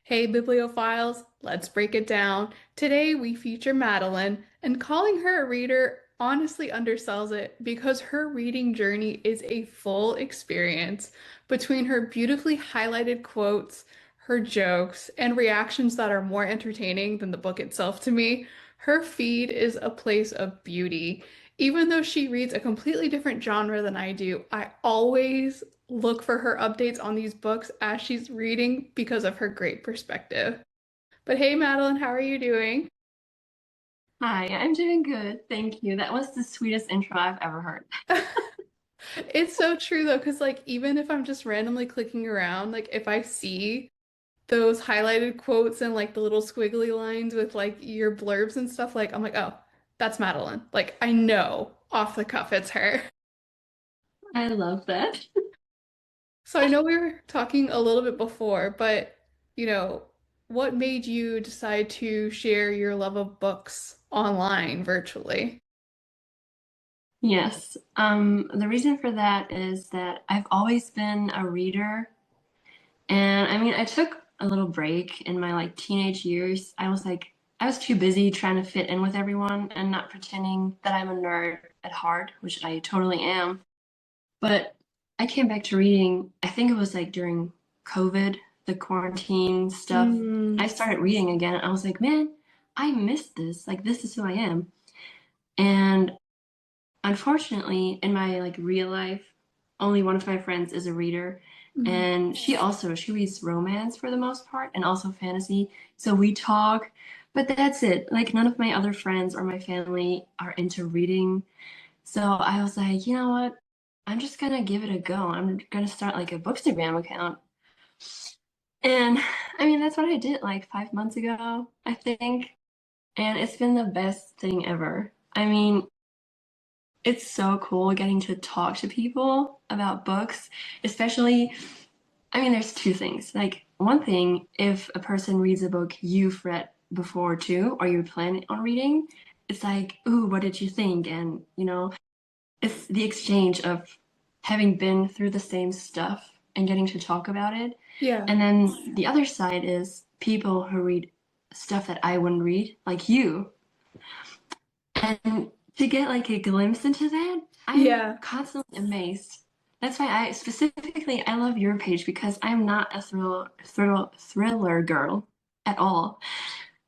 Hey, bibliophiles, let's break it down. Today we feature Madeline, and calling her a reader honestly undersells it because her reading journey is a full experience between her beautifully highlighted quotes, her jokes, and reactions that are more entertaining than the book itself to me. Her feed is a place of beauty. Even though she reads a completely different genre than I do, I always look for her updates on these books as she's reading because of her great perspective. But hey, Madeline, how are you doing? Hi, I'm doing good. Thank you. That was the sweetest intro I've ever heard. It's so true though, because like even if I'm just randomly clicking around, like if I see those highlighted quotes and like the little squiggly lines with like your blurbs and stuff, like I'm like, oh, that's Madeline. Like I know off the cuff it's her. I love that. So I know we were talking a little bit before, but you know, what made you decide to share your love of books online virtually? Yes. The reason for that is that I've always been a reader. And I mean, I took a little break in my teenage years. I was too busy trying to fit in with everyone and not pretending that I'm a nerd at heart, which I totally am. But I came back to reading, I think it was like during COVID, the quarantine stuff. I Mm, started reading again and I was like, man, I missed this. Like, this is who I am. And unfortunately, in my real life, only one of my friends is a reader. mm. And she reads romance for the most part and also fantasy. So we talk, but that's it. Like, none of my other friends or my family are into reading. So I was like, you know what? I'm just gonna give it a go. I'm gonna start like a Bookstagram account. And I mean, that's what I did like 5 months ago, I think. And it's been the best thing ever. I mean, it's so cool getting to talk to people about books, especially, I mean, there's two things. Like, one thing, if a person reads a book you've read before too, or you plan on reading, it's like, ooh, what did you think? And, it's the exchange of having been through the same stuff and getting to talk about it. Yeah. And then the other side is people who read stuff that I wouldn't read, like you. And to get like a glimpse into that, I'm Yeah. constantly amazed. That's why I love your page because I'm not a thriller girl at all.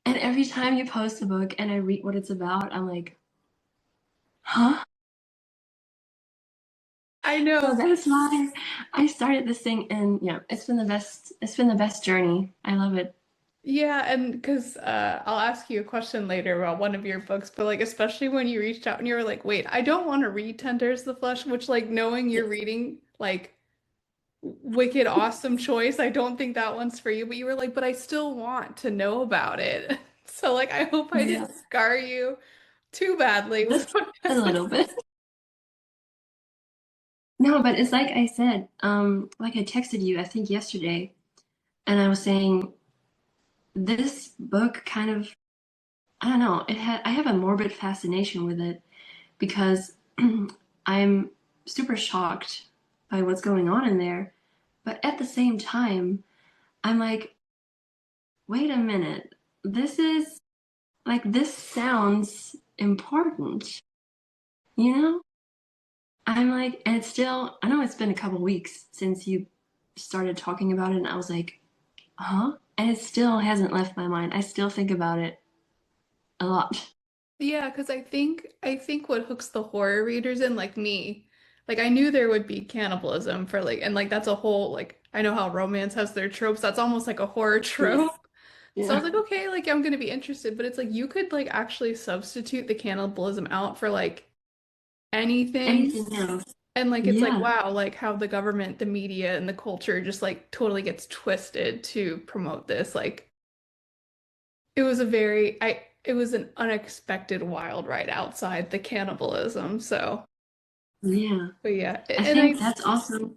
And every time you post a book and I read what it's about, I'm like, huh? I So know. that's why I started this thing, and yeah, it's been the best. It's been the best journey. I love it. Yeah, and because I'll ask you a question later about one of your books, but like especially when you reached out and you were like, wait, I don't want to read Ten Dares of the Flesh, which like knowing you're Yes. reading like wicked awesome choice. I don't think that one's for you, but you were like, but I still want to know about it. So like I hope I Yeah, didn't scar you too badly with just what a I was. little bit. No, but it's like I said. Like I texted you, I think yesterday, and I was saying this book kind of. I don't know. I have a morbid fascination with it because I'm super shocked by what's going on in there, but at the same time, I'm like, wait a minute. This sounds important, you know? I'm like, and it's still, I know it's been a couple weeks since you started talking about it, and I was like, huh? And it still hasn't left my mind. I still think about it a lot. Yeah, because I think what hooks the horror readers in like me, like I knew there would be cannibalism for like and like that's a whole like I know how romance has their tropes. That's almost like a horror Yes. trope. So I was Yeah. like, okay, like I'm gonna be interested, but it's like you could like actually substitute the cannibalism out for like anything. Anything else? And like it's like Yeah. wow, like how the government, the media, and the culture just like totally gets twisted to promote this. Like it was a very I it was an unexpected wild ride outside the cannibalism. So, Yeah. but yeah, I and think I that's also,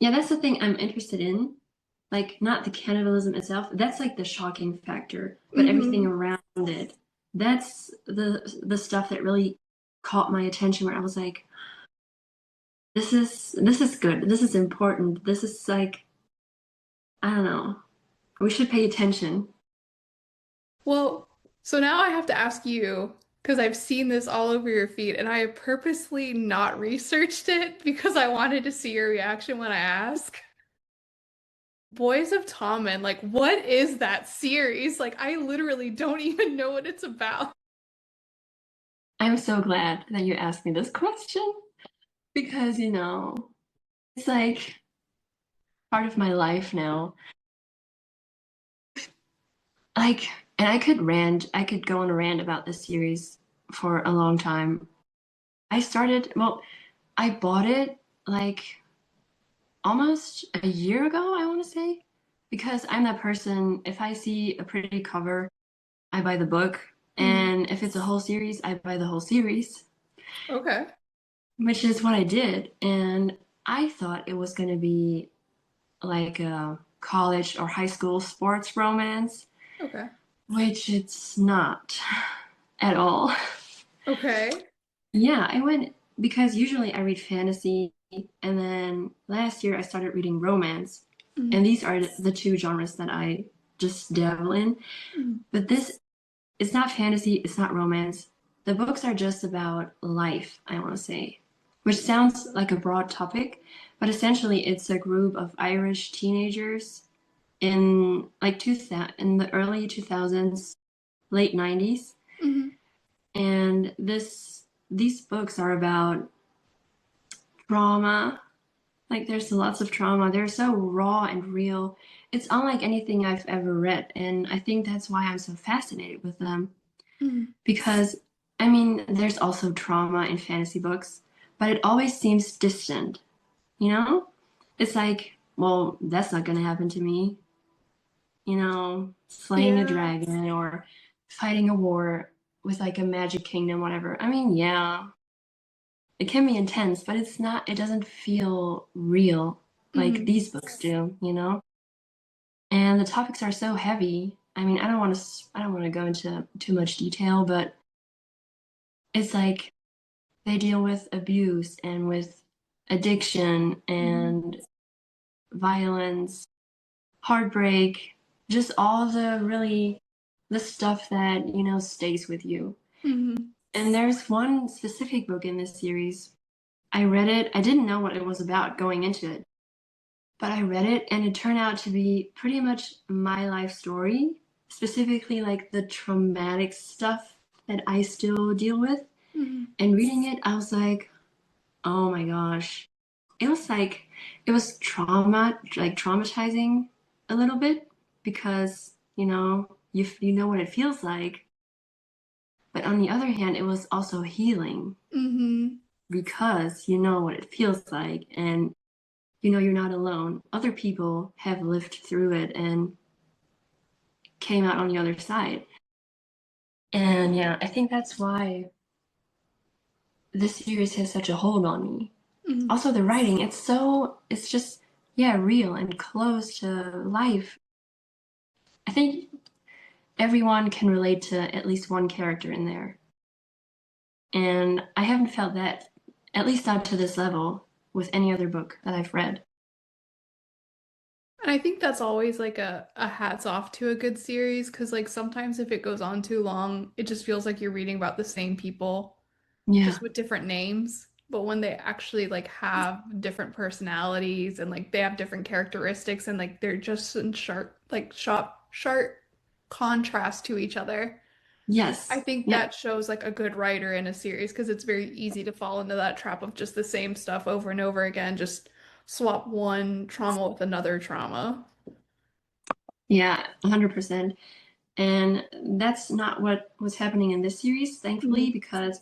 yeah, that's the thing I'm interested in. Like, not the cannibalism itself. That's like the shocking factor, but everything mhm. around it. That's the stuff that really caught my attention where I was like, this is good. This is important. This is like, I don't know. We should pay attention. Well, so now I have to ask you, because I've seen this all over your feed, and I have purposely not researched it because I wanted to see your reaction when I ask. Boys of Tommen, like, what is that series? Like, I literally don't even know what it's about. I'm so glad that you asked me this question because, it's like part of my life now. Like, and I could go on a rant about this series for a long time. Well, I bought it like almost a year ago, I want to say, because I'm that person, if I see a pretty cover, I buy the book, Mhm. and if it's a whole series, I buy the whole series, Okay. which is what I did. And I thought it was going to be like a college or high school sports romance, Okay. which it's not at all. Okay. Yeah, I went because usually I read fantasy, and then last year I started reading romance, and Mhm. these are the two genres that I just dabble in. Mhm. But this, it's not fantasy, it's not romance. The books are just about life, I want to say, which sounds like a broad topic, but essentially it's a group of Irish teenagers in like 2000, in the early 2000s, late 90s, Mhm. and these books are about trauma. Like there's lots of trauma. They're so raw and real. It's unlike anything I've ever read, and I think that's why I'm so fascinated with them. Mhm. Because I mean, there's also trauma in fantasy books, but it always seems distant, you know? It's like, well, that's not gonna happen to me, slaying a Yeah. dragon or fighting a war with like a magic kingdom, whatever. I mean, yeah, it can be intense, but it doesn't feel real like Mhm. these books do. And the topics are so heavy. I mean, I don't want to go into too much detail, but it's like they deal with abuse and with addiction Mhm. and violence, heartbreak, just all the stuff that, stays with you. Mhm. And there's one specific book in this series. I read it. I didn't know what it was about going into it, but I read it and it turned out to be pretty much my life story, specifically like the traumatic stuff that I still deal with. Mhm. And reading it, I was like, oh my gosh. It was like it was traumatizing a little bit because, you know what it feels like. But on the other hand, it was also healing Mhm. because you know what it feels like and you know you're not alone. Other people have lived through it and came out on the other side. And yeah, I think that's why this series has such a hold on me. Mhm. Also, the writing, it's just, yeah, real and close to life. I think everyone can relate to at least one character in there. And I haven't felt that, at least not to this level, with any other book that I've read. And I think that's always like a hats off to a good series because like sometimes if it goes on too long, it just feels like you're reading about the same people Yeah. just with different names. But when they actually like have different personalities and like they have different characteristics and like they're just in sharp contrast to each other. I Yes. think Yep. that shows like a good writer in a series because it's very easy to fall into that trap of just the same stuff over and over again, just swap one trauma with another trauma. Yeah, 100%. And that's not what was happening in this series, thankfully, Hmm. because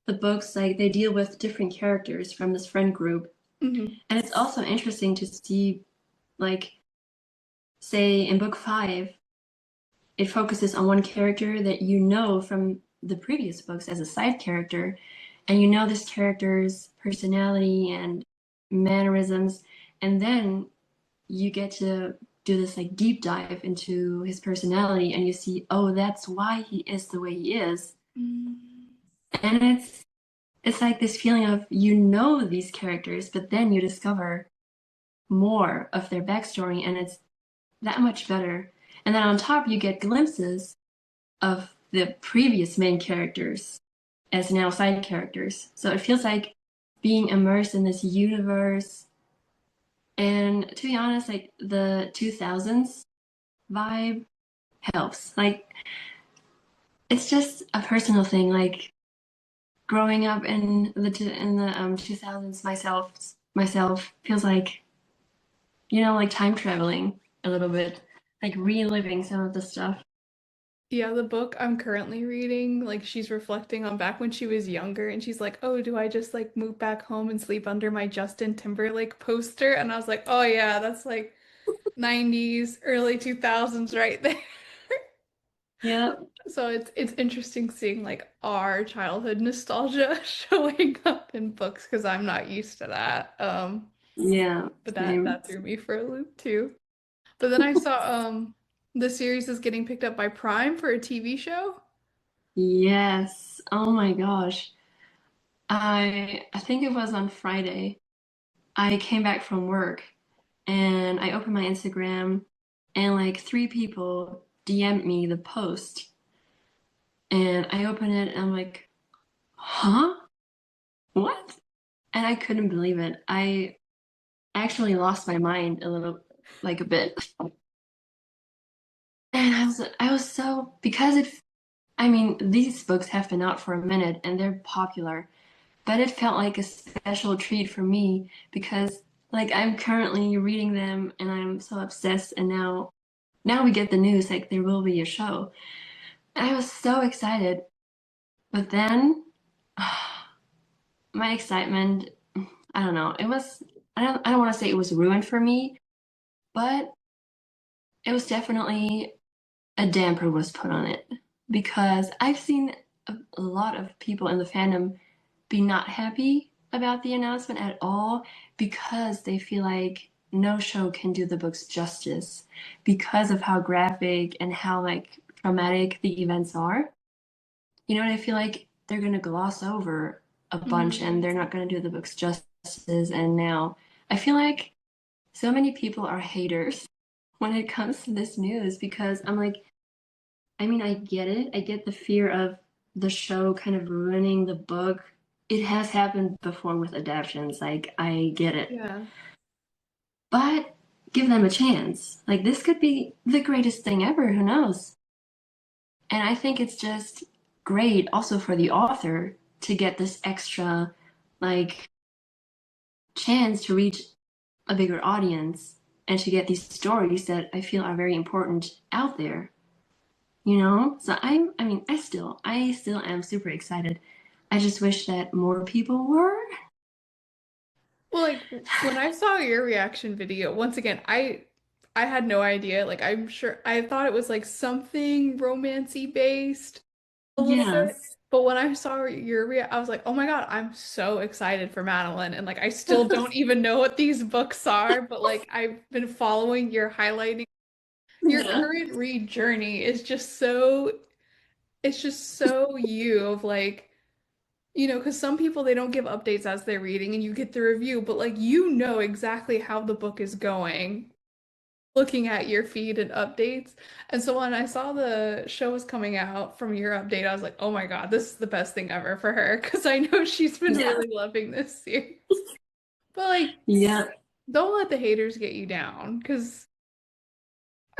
the books, like, they deal with different characters from this friend group. Hmm. And it's also interesting to see, like, say in book five, it focuses on one character that you know from the previous books as a side character, and you know this character's personality and mannerisms, and then you get to do this like deep dive into his personality, and you see, oh, that's why he is the way he is, and it's like this feeling of you know these characters, but then you discover more of their backstory, and it's that much better. And then on top, you get glimpses of the previous main characters as now side characters. So it feels like being immersed in this universe. And to be honest, like the 2000s vibe helps. Like it's just a personal thing. Like growing up in the 2000s myself feels like like time traveling a little bit, like reliving some of the stuff. Yeah, the book I'm currently reading, like she's reflecting on back when she was younger and she's like, "Oh, do I just like move back home and sleep under my Justin Timberlake poster?" And I was like, "Oh yeah, that's like 90s, early 2000s right there." Yeah, So it's interesting seeing like our childhood nostalgia showing up in books because I'm not used to that. yeah, But that same. that threw me for a loop too. But then I saw the series is getting picked up by Prime for a TV show. Yes. Oh my gosh. I think it was on Friday. I came back from work and I opened my Instagram and like three people DM'd me the post and I open it and I'm like, huh? What? And I couldn't believe it. I actually lost my mind a little, like a bit. And I was so, because I mean, these books have been out for a minute and they're popular, but it felt like a special treat for me because like I'm currently reading them and I'm so obsessed and now we get the news like there will be a show. And I was so excited. But then my excitement, I don't know, I don't want to say it was ruined for me, but it was definitely a damper was put on it because I've seen a lot of people in the fandom be not happy about the announcement at all because they feel like no show can do the book's justice because of how graphic and how like traumatic the events are. I feel like they're going to gloss over a bunch and Mm. they're not going to do the book's justice. And now I feel like so many people are haters when it comes to this news because I'm like, I mean, I get it. I get the fear of the show kind of ruining the book. It has happened before with adaptations. Like, I get it. Yeah. But give them a chance. Like, this could be the greatest thing ever. Who knows? And I think it's just great also for the author to get this extra, like, chance to reach a bigger audience and to get these stories that I feel are very important out there. So I mean I still am super excited. I just wish that more people were. Well, like when I saw your reaction video, once again, I had no idea. Like I'm sure I thought it was like something romancy based a little Yeah. bit. But when I saw your I was like, "Oh my God, I'm so excited for Madeline." And like I still don't even know what these books are, but like I've been following your highlighting. Your Yeah. current read journey is just so it's just so you of like because some people they don't give updates as they're reading and you get the review, but like you know exactly how the book is going, looking at your feed and updates. And so when I saw the show was coming out from your update, I was like, oh my God, this is the best thing ever for her because I know she's been Yeah. really loving this series. But like, Yeah. don't let the haters get you down because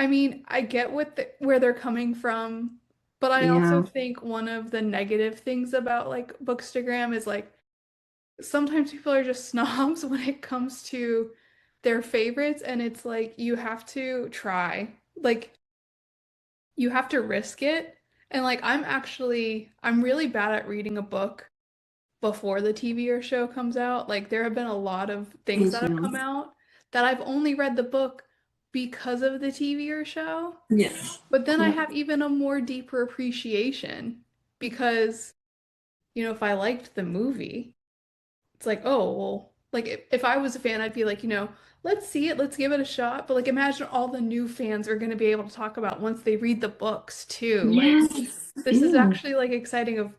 I mean, I get where they're coming from, but I also Yeah. think one of the negative things about like Bookstagram is like sometimes people are just snobs when it comes to their favorites, and it's like you have to try. Like you have to risk it. And like I'm really bad at reading a book before the TV or show comes out. Like there have been a lot of things Me that have too. come out that I've only read the book because of the TV or show. Yes. But then I Yeah. have even a more deeper appreciation because, if I liked the movie, it's like, oh, well, like if I was a fan, I'd be like, let's see it, let's give it a shot. But like imagine all the new fans are going to be able to talk about once they read the books too. Like Yes. this is Ew. actually like exciting of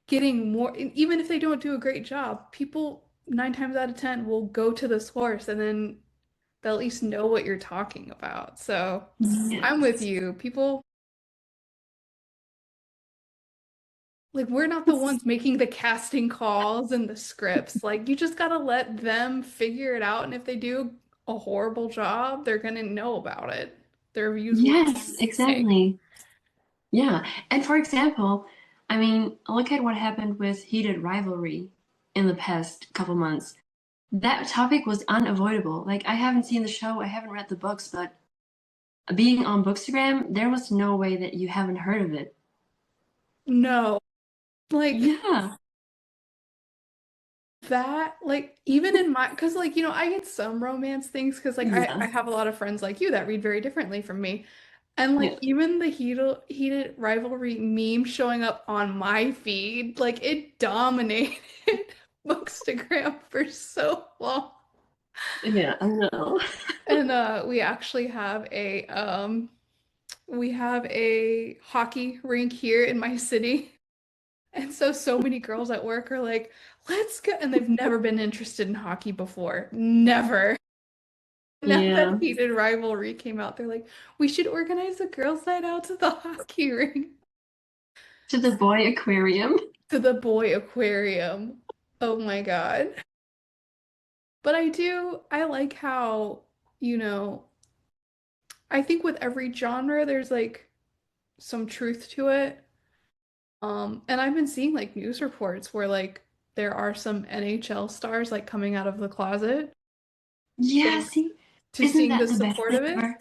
getting more, and even if they don't do a great job, people 9 times out of 10 will go to the source and then they'll at least know what you're talking about. So I'm with Yes. you. People like we're not the ones making the casting calls and the scripts. Like you just gotta let them figure it out, and if they do a horrible job, they're gonna know about it. Their reviews will Yes, say. exactly. Yeah. And for example, I mean, look at what happened with heated rivalry in the past couple months. That topic was unavoidable. Like, I haven't seen the show, I haven't read the books, but being on Bookstagram, there was no way that you haven't heard of it. No, like Yeah. that, like even in my, because like I get some romance things because like I Yeah. have a lot of friends like you that read very differently from me. And like Yeah. even the heated rivalry meme showing up on my feed, like it dominated Bookstagram for so long. Yeah, I know. And we have a hockey rink here in my city. And so many girls at work are like, let's go. And they've never been interested in hockey before. Never. Now that Yeah. heated rivalry came out, they're like, we should organize a girls' night out to the hockey rink, To the boy aquarium. to the boy aquarium. Oh my God. But I like how, you know, I think with every genre, there's like some truth to it. And I've been seeing like news reports where like there are some NHL stars like coming out of the closet Yeah, thanks see, to isn't seeing the that the best support thing of it. ever?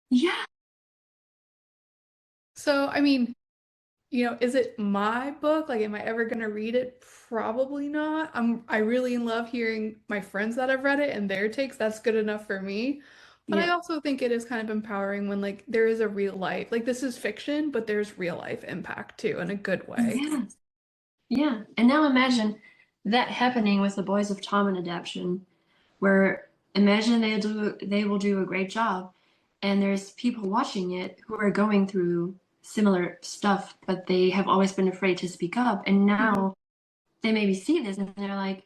Yeah. So, I mean, is it my book? Like, am I ever gonna read it? Probably not. I really love hearing my friends that have read it and their takes. That's good enough for me. But I Yeah. also think it is kind of empowering when like there is a real life, like this is fiction, but there's real life impact too in a good way. Yes. Yeah. And now imagine that happening with the Boys of Tommen adaptation, where imagine they will do a great job, and there's people watching it who are going through similar stuff, but they have always been afraid to speak up, and Mhm. now they maybe see this and they're like,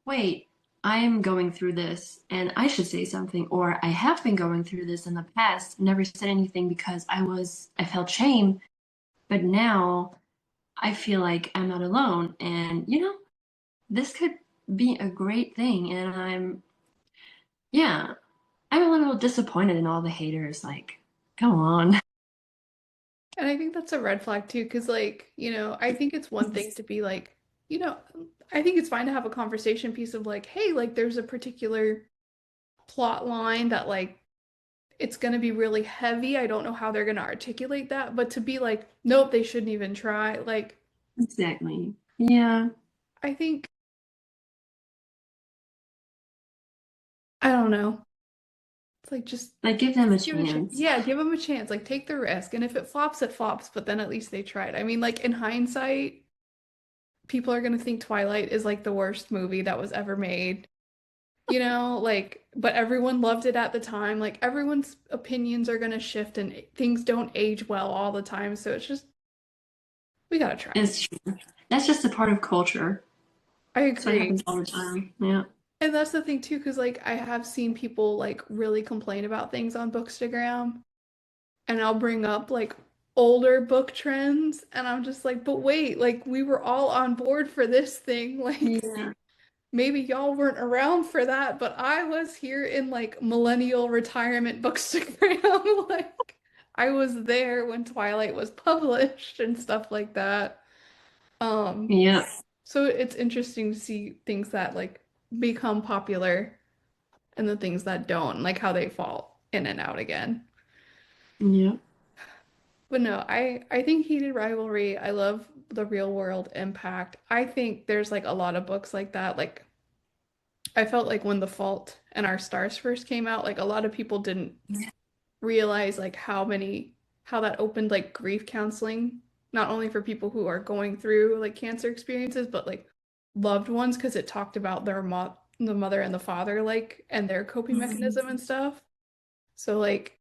wait, I'm going through this and I should say something, or I have been going through this in the past, never said anything because I felt shame, but now I feel like I'm not alone, and this could be a great thing, and yeah, I'm a little disappointed in all the haters. Like, come on. And I think that's a red flag too, because like, I think it's one thing to be like, you know, I think it's fine to have a conversation piece of like, hey, like there's a particular plot line that like it's gonna be really heavy. I don't know how they're gonna articulate that, but to be like, nope, they shouldn't even try. Like, Exactly. Yeah. I think I don't know. It's like Like, give them a just give it a chance. chance. Yeah, give them a chance. Like take the risk. And if it flops, it flops, but then at least they tried. I mean, like in hindsight, people are gonna think Twilight is like the worst movie that was ever made. Like, but everyone loved it at the time. Like everyone's opinions are gonna shift and things don't age well all the time. So it's just we gotta try. It's true. That's just a part of culture. I So it agree. happens all the time. Yeah. And that's the thing too, because like I have seen people like really complain about things on Bookstagram, and I'll bring up like older book trends, and I'm just like, but wait, like we were all on board for this thing. Like Yeah. maybe y'all weren't around for that, but I was here in like millennial retirement Bookstagram. Like I was there when Twilight was published and stuff like that. Um, Yeah. so it's interesting to see things that like become popular and the things that don't, like how they fall in and out again. Yeah. But no, I think Heated Rivalry, I love the real world impact. I think there's like a lot of books like that. Like I felt like when The Fault and Our Stars first came out, like a lot of people didn't realize like how that opened like grief counseling, not only for people who are going through like cancer experiences, but like loved ones because it talked about the mother and the father like and their coping Mhm. mechanism and stuff. So like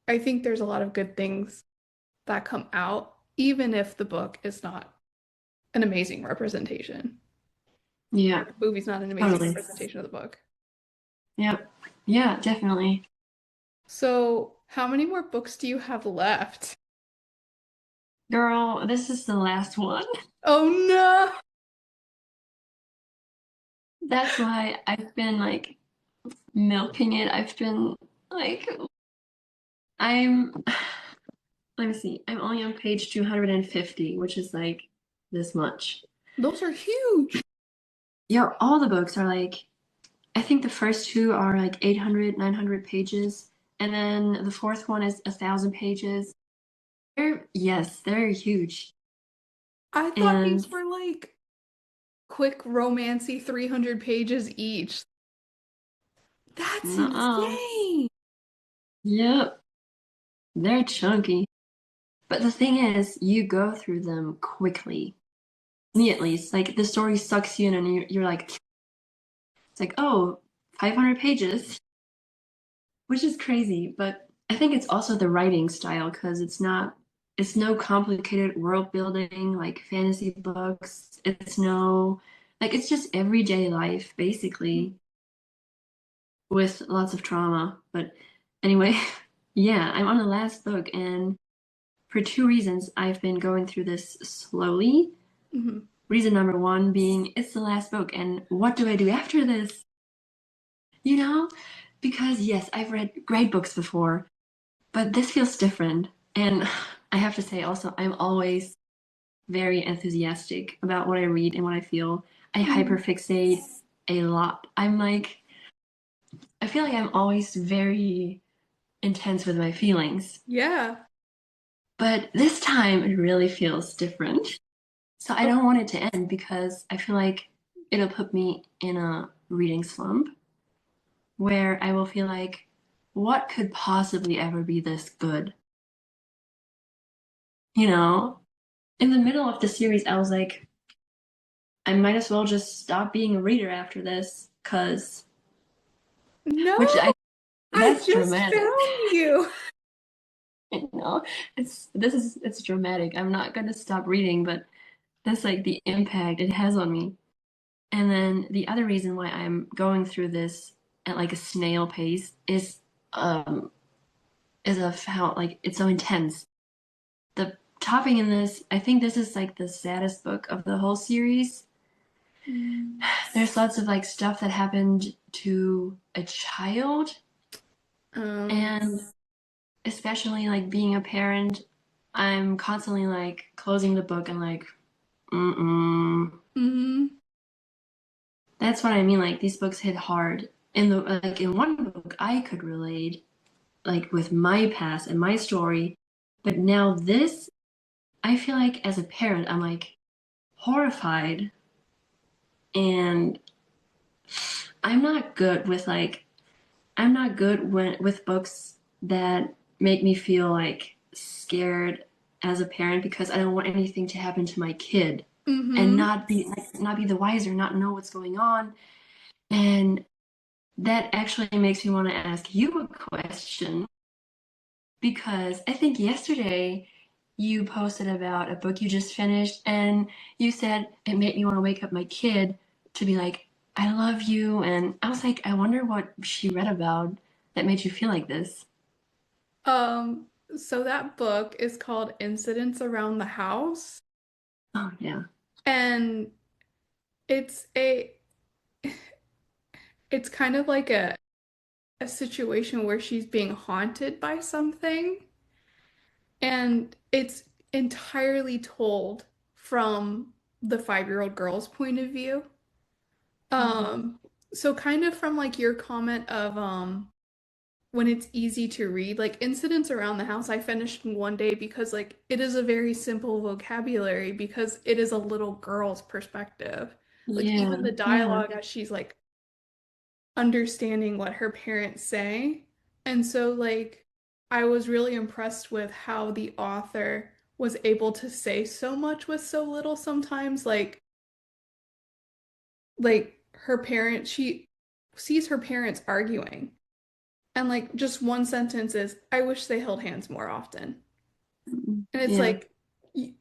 I think there's a lot of good things that come out, even if the book is not an amazing representation. Yeah. Or the movie's not an amazing Totally. representation of the book. Yep. Yeah, definitely. So, how many more books do you have left? Girl, this is the last one. Oh no! That's why I've been like milking it. I've been like, I'm, let me see, I'm only on page 250, which is like this much. Those are huge. Yeah, all the books are like, I think the first two are like 800, 900 pages. And then the fourth one is 1,000 pages. They're huge. I thought And these were like quick romancy 300 pages each. That's nuh-uh. insane. Yep, they're chunky. But the thing is, you go through them quickly. Me at least. Like the story sucks you in and you're like, it's like, oh, 500 pages, which is crazy. But I think it's also the writing style because it's no complicated world building like fantasy books. It's just everyday life basically with lots of trauma. But anyway, yeah, I'm on the last book and for two reasons, I've been going through this slowly. Mhm. Reason number one being it's the last book, and what do I do after this? You know? Because yes, I've read great books before, but this feels different. And I have to say also, I'm always very enthusiastic about what I read and what I feel. I Mhm. hyperfixate a lot. I feel like I'm always very intense with my feelings. Yeah. But this time it really feels different. So I Oh, don't want it to end because I feel like it'll put me in a reading slump where I will feel like, what could possibly ever be this good? You know, in the middle of the series, I was like, I might as well just stop being a reader after this, cause no, which I I that's just dramatic. found you. You know, it's dramatic. I'm not gonna stop reading, but that's like the impact it has on me. And then the other reason why I'm going through this at like a snail pace um is of how like it's so intense. The topping in this, I think this is like the saddest book of the whole series. Mm. There's lots of like stuff that happened to a child, Um, and especially like being a parent, I'm constantly like closing the book and like, mm-mm. mhm. That's what I mean. Like these books hit hard. In one book, I could relate like with my past and my story, but now this, I feel like as a parent, I'm like horrified, and I'm not good with like I'm not good with books that make me feel like scared as a parent because I don't want anything to happen to my kid and Mhm. not be the wiser, not know what's going on. And that actually makes me want to ask you a question because I think yesterday you posted about a book you just finished and you said it made me want to wake up my kid to be like, I love you. And I was like, I wonder what she read about that made you feel like this. Um, so that book is called Incidents Around the House, Oh, yeah. and it's a it's kind of like a situation where she's being haunted by something, and it's entirely told from the 5-year-old girl's point of view. Mhm. Um, so kind of from like your comment of when it's easy to read, like Incidents Around the House, I finished in one day because like it is a very simple vocabulary because it is a little girl's perspective. Like even Yeah, the yeah. dialogue as she's like understanding what her parents say. And so like I was really impressed with how the author was able to say so much with so little sometimes. Like her parents, she sees her parents arguing. And like just one sentence is, I wish they held hands more often. Mhm. And it's Yeah. like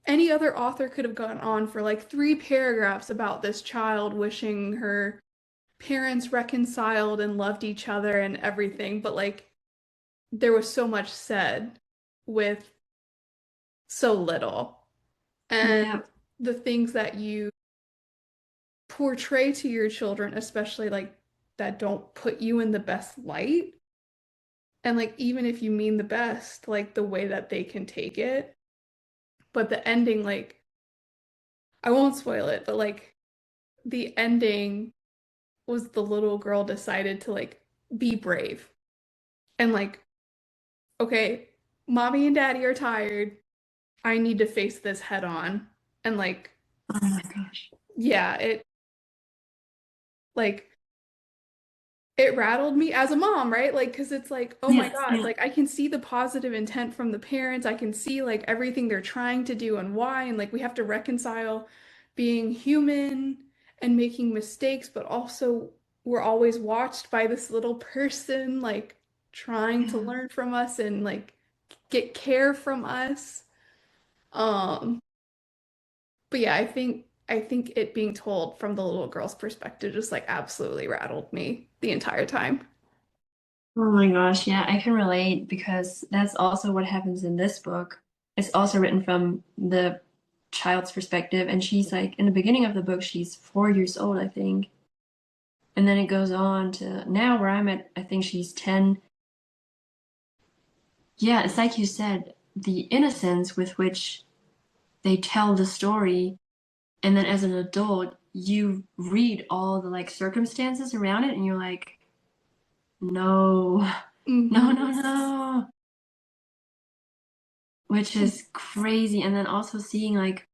any other author could have gone on for like 3 paragraphs about this child wishing her parents reconciled and loved each other and everything, but like there was so much said with so little. And Yeah. the things that you portray to your children, especially like that don't put you in the best light, and like even if you mean the best, like the way that they can take it. But the ending, like I won't spoil it, but like the ending was the little girl decided to like be brave and like, okay, mommy and daddy are tired. I need to face this head on. And like, Oh my gosh. yeah, it like it rattled me as a mom, right? Like, because it's like, oh my Yes, God, yeah. like I can see the positive intent from the parents. I can see like everything they're trying to do and why. And like we have to reconcile being human and making mistakes, but also we're always watched by this little person, like trying to Yeah. learn from us and like get care from us. Um, but yeah, I think it being told from the little girl's perspective just like absolutely rattled me the entire time. Oh my gosh, yeah, I can relate because that's also what happens in this book. It's also written from the child's perspective, and she's like, in the beginning of the book, she's 4 years old, I think. And then it goes on to now where I'm at, I think she's 10. Yeah, it's like you said, the innocence with which they tell the story, and then as an adult, you read all the like circumstances around it, and you're like, no, no, Hmm. no, no. Which is crazy. And then also seeing like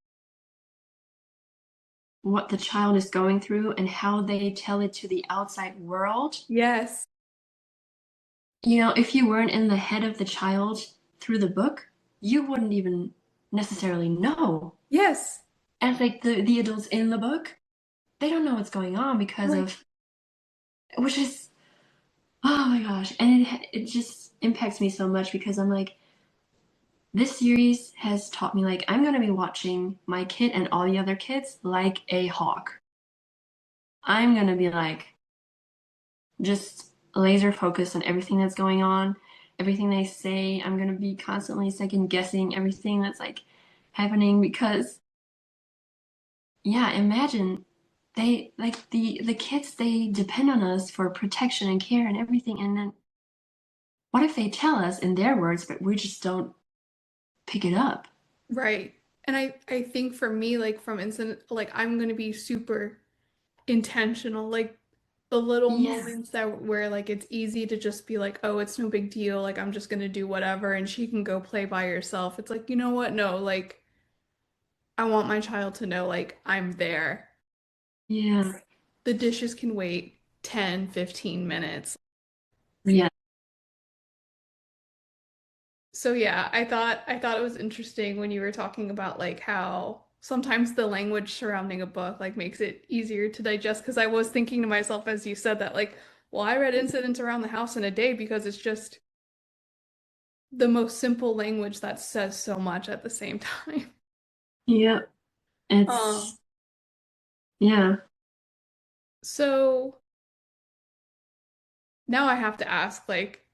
what the child is going through and how they tell it to the outside world. Yes. You know, if you weren't in the head of the child through the book, you wouldn't even necessarily know. Yes. And like the adults in the book, they don't know what's going on because Right. of, which is, oh my gosh. And it just impacts me so much because I'm like, this series has taught me like I'm gonna be watching my kid and all the other kids like a hawk. I'm gonna be like just laser focused on everything that's going on, everything they say. I'm gonna be constantly second guessing everything that's like happening because yeah, imagine they like the kids they depend on us for protection and care and everything, and then what if they tell us in their words but we just don't pick it up? Right. And I think for me, like from incident, like I'm gonna be super intentional, like the little Yeah. moments that where like it's easy to just be like, oh, it's no big deal, like I'm just gonna do whatever, and she can go play by herself. It's like, you know what? No, like I want my child to know like I'm there. Yeah. The dishes can wait 10, 15 minutes. Yeah. So yeah, I thought it was interesting when you were talking about like how sometimes the language surrounding a book like makes it easier to digest because I was thinking to myself as you said that like, well, I read Incidents Around the House in a day because it's just the most simple language that says so much at the same time. Yeah. Um, It's yeah. so now I have to ask, like,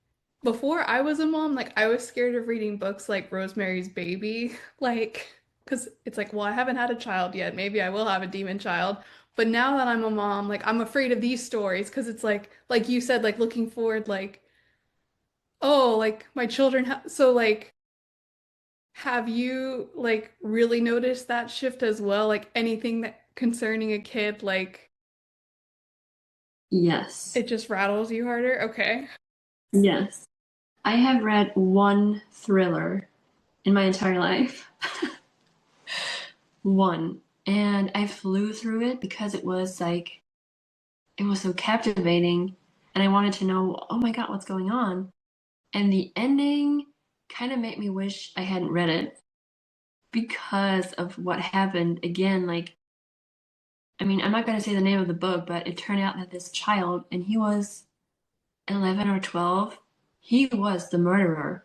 before I was a mom, like, I was scared of reading books like Rosemary's Baby, like, because it's like, well, I haven't had a child yet. Maybe I will have a demon child. But now that I'm a mom, like, I'm afraid of these stories because it's like you said, like, looking forward, like, oh, like, my children ha so, like, have you, like, really noticed that shift as well? Like, anything that concerning a kid, like, Yes. it just rattles you harder? Okay. Yes. I have read one thriller in my entire life. One. And I flew through it because it was like, it was so captivating. And I wanted to know, oh my God, what's going on? And the ending kind of made me wish I hadn't read it because of what happened. Again, like, I mean, I'm not going to say the name of the book, but it turned out that this child, and he was 11 or 12, he was the murderer.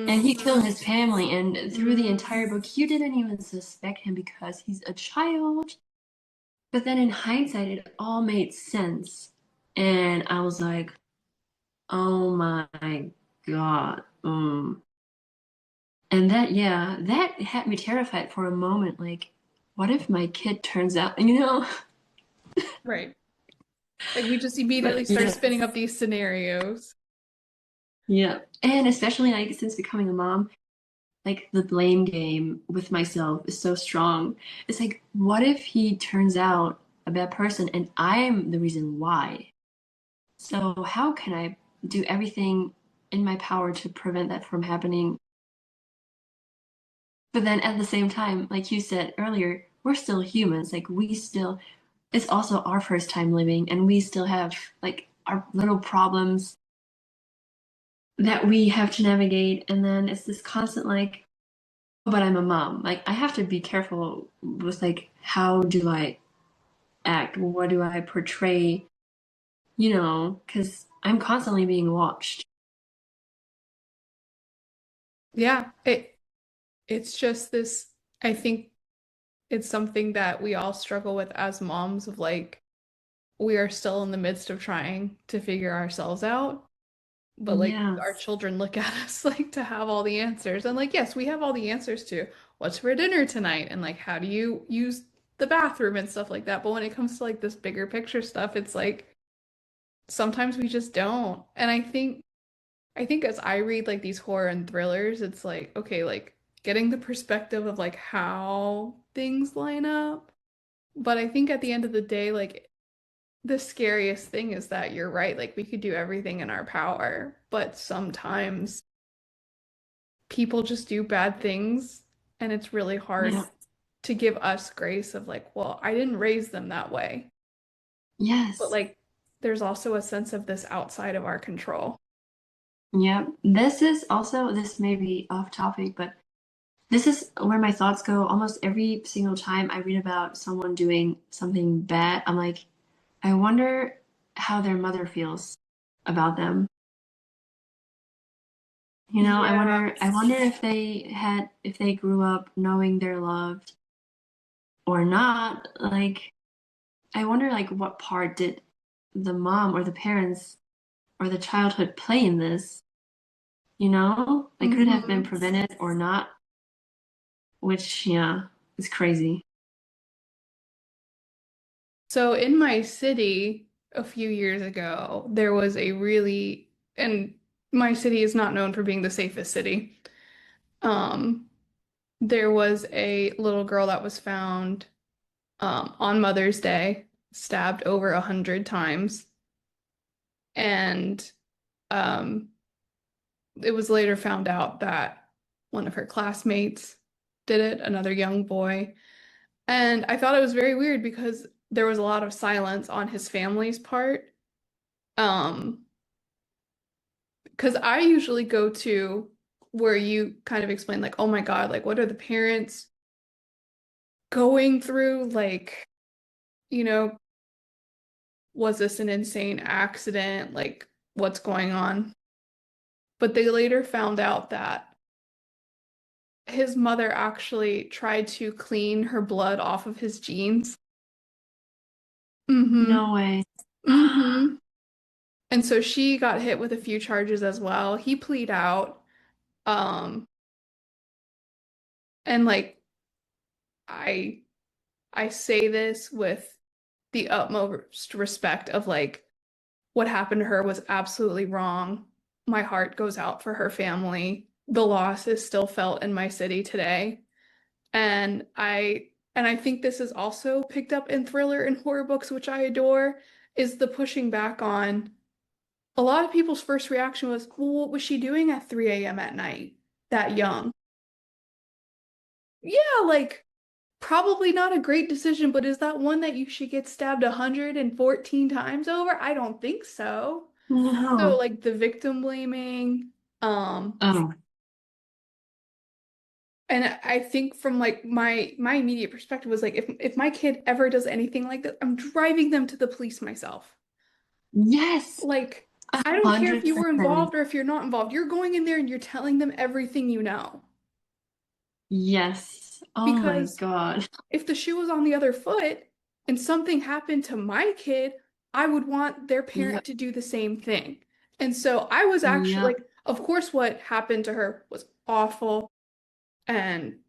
And Mm. he killed his family, and through the entire book, you didn't even suspect him because he's a child. But then in hindsight, it all made sense. And I was like, oh my God. And that, yeah, that had me terrified for a moment. Like, what if my kid turns out, you know? Right. Like we just immediately But start yeah, spinning up these scenarios. yeah. And especially like since becoming a mom, like the blame game with myself is so strong. It's like, what if he turns out a bad person and I'm the reason why? So how can I do everything in my power to prevent that from happening? But then at the same time, like you said earlier, we're still humans. Like we still, it's also our first time living, and we still have like our little problems that we have to navigate. And then it's this constant like, "Oh, but I'm a mom. Like I have to be careful with like how do I act? What do I portray? You know, because I'm constantly being watched." Yeah, it's just this, I think it's something that we all struggle with as moms of like we are still in the midst of trying to figure ourselves out, but like our Yes. children look at us like to have all the answers. And like yes, we have all the answers to what's for dinner tonight and like how do you use the bathroom and stuff like that. But when it comes to like this bigger picture stuff, it's like sometimes we just don't. And I think as I read like these horror and thrillers, it's like, okay, like getting the perspective of like how things line up. But I think at the end of the day, like the scariest thing is that you're right. Like we could do everything in our power, but sometimes people just do bad things and it's really hard Yeah. to give us grace of like, well, I didn't raise them that way. But Yes. like there's also a sense of this outside of our control. Yeah. This is also, this may be off topic, but this is where my thoughts go almost every single time I read about someone doing something bad. I'm like, I wonder how their mother feels about them. You know, Yeah. I wonder if they grew up knowing they're loved or not. Like, I wonder like what part did the mom or the parents or the childhood play in this? You know, like could it have been Hmm. prevented or not? Which, yeah, is crazy. So in my city a few years ago, there was a really, and my city is not known for being the safest city. Um, there was a little girl that was found on Mother's Day, stabbed over 100 times, and um, it was later found out that one of her classmates did it, another young boy. And I thought it was very weird because there was a lot of silence on his family's part. Um, because I usually go to where you kind of explain, like, oh my God, like, what are the parents going through? Like, you know, was this an insane accident? Like, what's going on? But they later found out that his mother actually tried to clean her blood off of his jeans. Mm-hmm. No way. Mm-hmm. And so she got hit with a few charges as well. He plead out. Um, and like I I say this with the utmost respect of like what happened to her was absolutely wrong. My heart goes out for her family. The loss is still felt in my city today. And I think this is also picked up in thriller and horror books, which I adore, is the pushing back on. A lot of people's first reaction was, well, what was she doing at 3 a.m. at night, that young? Yeah, like probably not a great decision, but is that one that you should get stabbed 114 times over? I don't think so. So No. like the victim blaming, um, Oh, and I think from like my immediate perspective was like if my kid ever does anything like that, I'm driving them to the police myself. yes, Like a I don't care if hundred you were percent. involved or if you're not involved. You're going in there and you're telling them everything you know. Yes. Oh my Because God. if the shoe was on the other foot, and something happened to my kid, I would want their Yep. parent to do the same thing. And so I was actually Yep. like, of course, what happened to her was awful, and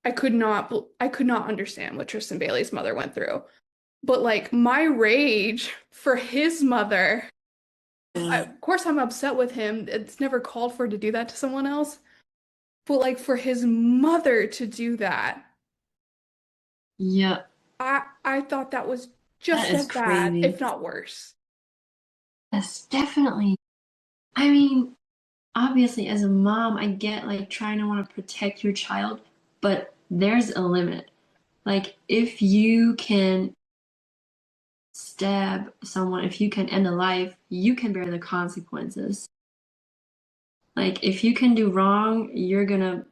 I could not understand what Tristyn Bailey's mother went through. But like my rage for his mother, of course I'm upset with him. It's never called for to do that to someone else. But like for his mother to do that, Yep. I thought that was That just is as bad, crazy. if not worse. Yes, definitely. I mean, obviously, as a mom, I get like trying to want to protect your child, but there's a limit. Like, if you can stab someone, if you can end a life, you can bear the consequences. Like, if you can do wrong, you're gonna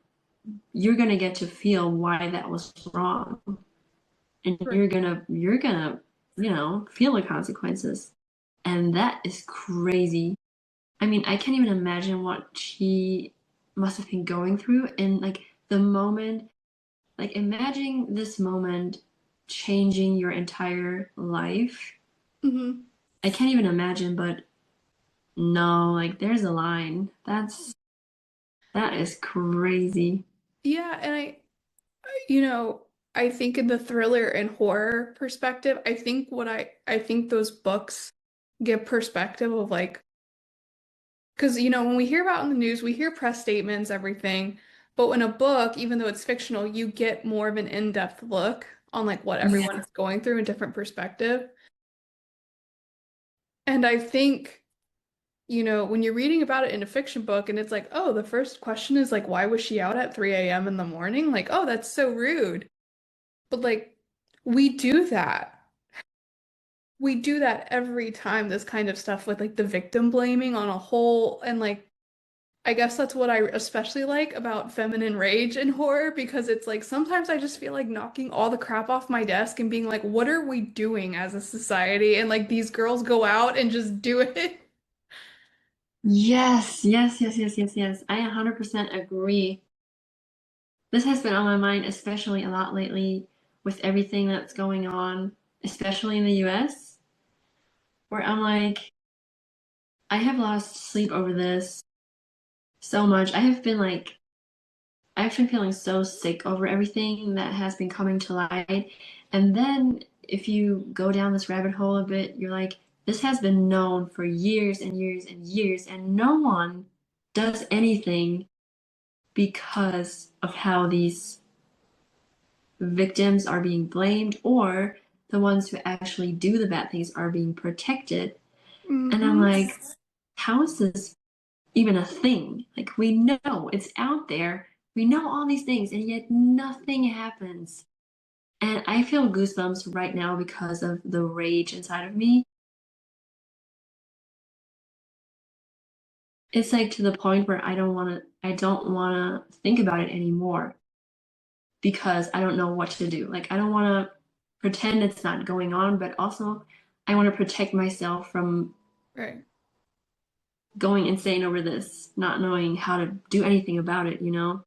get to feel why that was wrong, and Right. you're gonna feel the consequences, and that is crazy. I mean, I can't even imagine what she must have been going through in like the moment. Like, imagine this moment changing your entire life. Hmm. I can't even imagine, but no, like there's a line. That is crazy. Yeah, and you know, I think in the thriller and horror perspective, I think those books give perspective of like, because when we hear about in the news, we hear press statements, everything, but in a book, even though it's fictional, you get more of an in-depth look on like what everyone Yeah. is going through in different perspective. And I think, when you're reading about it in a fiction book and it's like, oh, the first question is like, why was she out at 3 a.m. in the morning? Like, oh, that's so rude. But like, we do that. We do that every time, this kind of stuff with like the victim blaming on a whole. And like, I guess that's what I especially like about feminine rage in horror because it's like sometimes I just feel like knocking all the crap off my desk and being like, what are we doing as a society? And like these girls go out and just do it. Yes, yes, yes, yes, yes, yes. I 100% agree. This has been on my mind, especially a lot lately with everything that's going on, especially in the US, where I'm like, I have lost sleep over this so much. I've been feeling so sick over everything that has been coming to light. And then if you go down this rabbit hole a bit, you're like, this has been known for years and years and years, and no one does anything because of how these victims are being blamed or the ones who actually do the bad things are being protected. And I'm Hmm. like, how is this even a thing? Like, we know it's out there, we know all these things, and yet nothing happens. And I feel goosebumps right now because of the rage inside of me. It's like to the point where I don't want to think about it anymore because I don't know what to do. Like, I don't want to pretend it's not going on, but also I want to protect myself from Right. going insane over this, not knowing how to do anything about it, you know?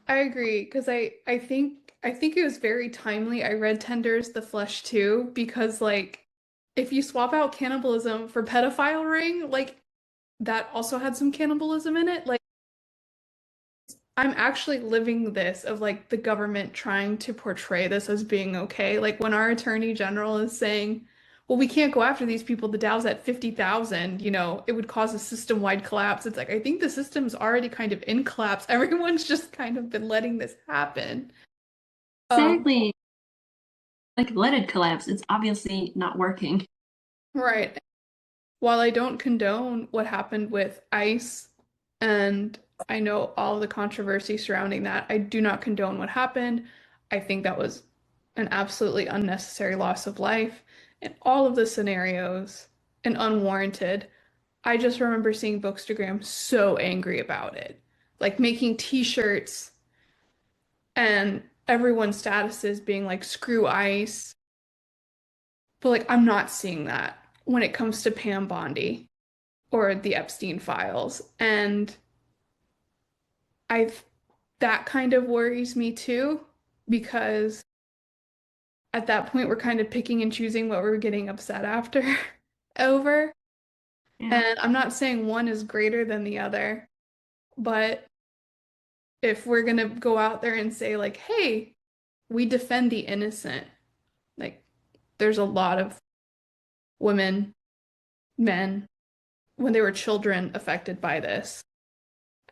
I agree because I think it was very timely. I read Tenders the Flesh too because like if you swap out cannibalism for pedophile ring, like that also had some cannibalism in it. Like I'm actually living this of like the government trying to portray this as being okay. Like when our attorney general is saying, well, we can't go after these people. The Dow's at 50,000, it would cause a system-wide collapse. It's like, I think the system's already kind of in collapse. Everyone's just kind of been letting this happen. Um, Exactly. Like, let it collapse. It's obviously not working. right. While I don't condone what happened with ICE, and I know all the controversy surrounding that, I do not condone what happened. I think that was an absolutely unnecessary loss of life in all of the scenarios and unwarranted. I just remember seeing Bookstagram so angry about it, like making t-shirts and everyone's statuses being like, screw ICE. But like, I'm not seeing that when it comes to Pam Bondi or the Epstein files. And I've that kind of worries me too, because at that point we're kind of picking and choosing what we're getting upset after over. Yeah. And I'm not saying one is greater than the other, but if we're gonna go out there and say like, hey, we defend the innocent, like there's a lot of women, men, when they were children affected by this.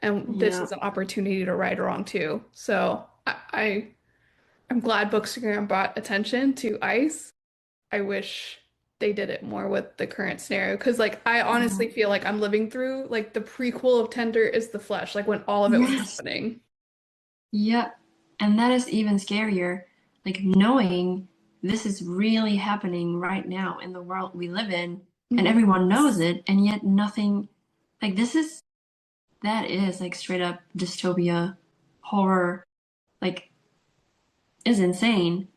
And this Yeah. is an opportunity to right or wrong too. So I'm glad Bookstagram brought attention to ICE. I wish they did it more with the current scenario because like I Yeah. honestly feel like I'm living through like the prequel of Tender is the Flesh, like when all of it was Yes. happening. Yep. And that is even scarier. Like knowing this is really happening right now in the world we live in, and Mhm. everyone knows it, and yet nothing, like that is like straight up dystopia, horror, like is insane.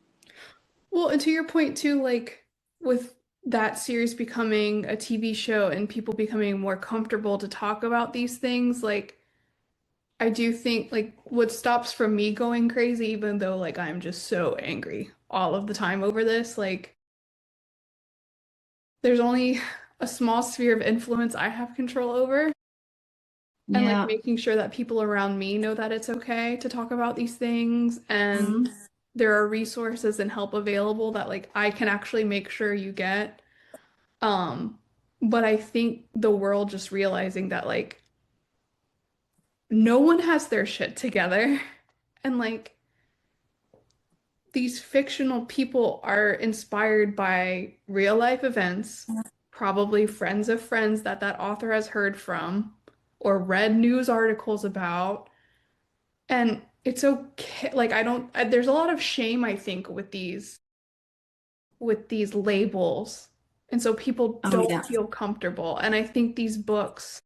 Well, and to your point too, like with that series becoming a TV show and people becoming more comfortable to talk about these things, like I do think like what stops from me going crazy, even though like I'm just so angry all of the time over this, like there's only a small sphere of influence I have control over. And like Yeah. making sure that people around me know that it's okay to talk about these things and Mhm. there are resources and help available that like I can actually make sure you get. Um, but I think the world just realizing that like no one has their shit together and like these fictional people are inspired by real life events, probably friends of friends that that author has heard from or read news articles about. And it's okay. Like there's a lot of shame, I think, with these labels. And so people Oh don't yeah. feel comfortable. And I think these books,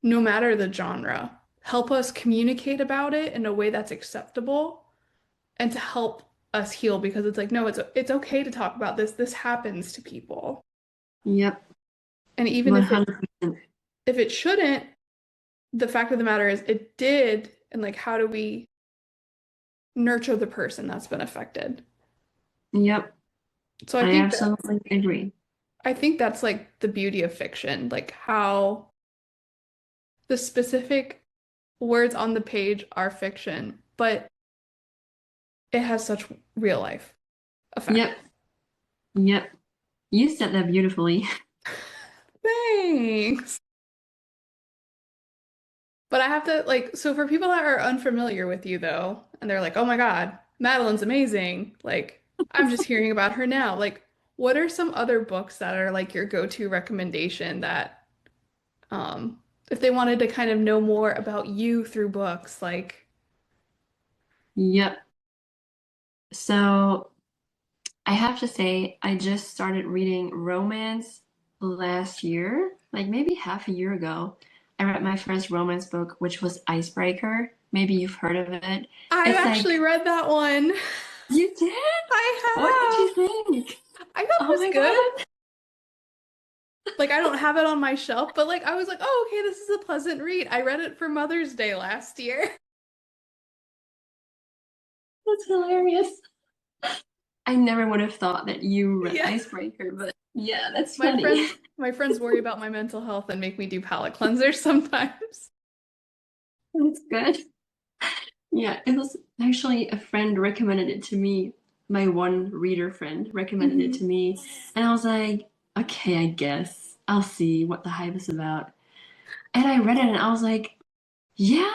no matter the genre, help us communicate about it in a way that's acceptable and to help us heal because it's like, no, it's okay to talk about this. This happens to people. Yep. And even 100%. if it shouldn't, the fact of the matter is it did. And like, how do we nurture the person that's been affected? Yep. So I absolutely agree. I think that's like the beauty of fiction, like how the specific words on the page are fiction, but it has such real life effect. Yep. Yep. You said that beautifully. Thanks. But I have to like, so for people that are unfamiliar with you though, and they're like, oh my God, Madeline's amazing. Like, I'm just hearing about her now. Like, what are some other books that are like your go-to recommendation that, if they wanted to kind of know more about you through books, like, Yep. So I have to say, I just started reading romance last year, like maybe half a year ago. I read my first romance book, which was Icebreaker. Maybe you've heard of it. I've It's actually like, read that one. you did? What did I you have. think? I thought it Oh was my good. God. Like I don't have it on my shelf, but like I was like, oh, okay, this is a pleasant read. I read it for Mother's Day last year. That's hilarious. I never would have thought that you read Yeah. Icebreaker, but yeah, that's My funny. friends, my friends worry about my mental health and make me do palate cleansers sometimes. That's good. Yeah, it was actually a friend recommended it to me. My one reader friend recommended it Hmm. to me. And I was like, okay, I guess. I'll see what the hype is about. And I read it and I was like, yeah,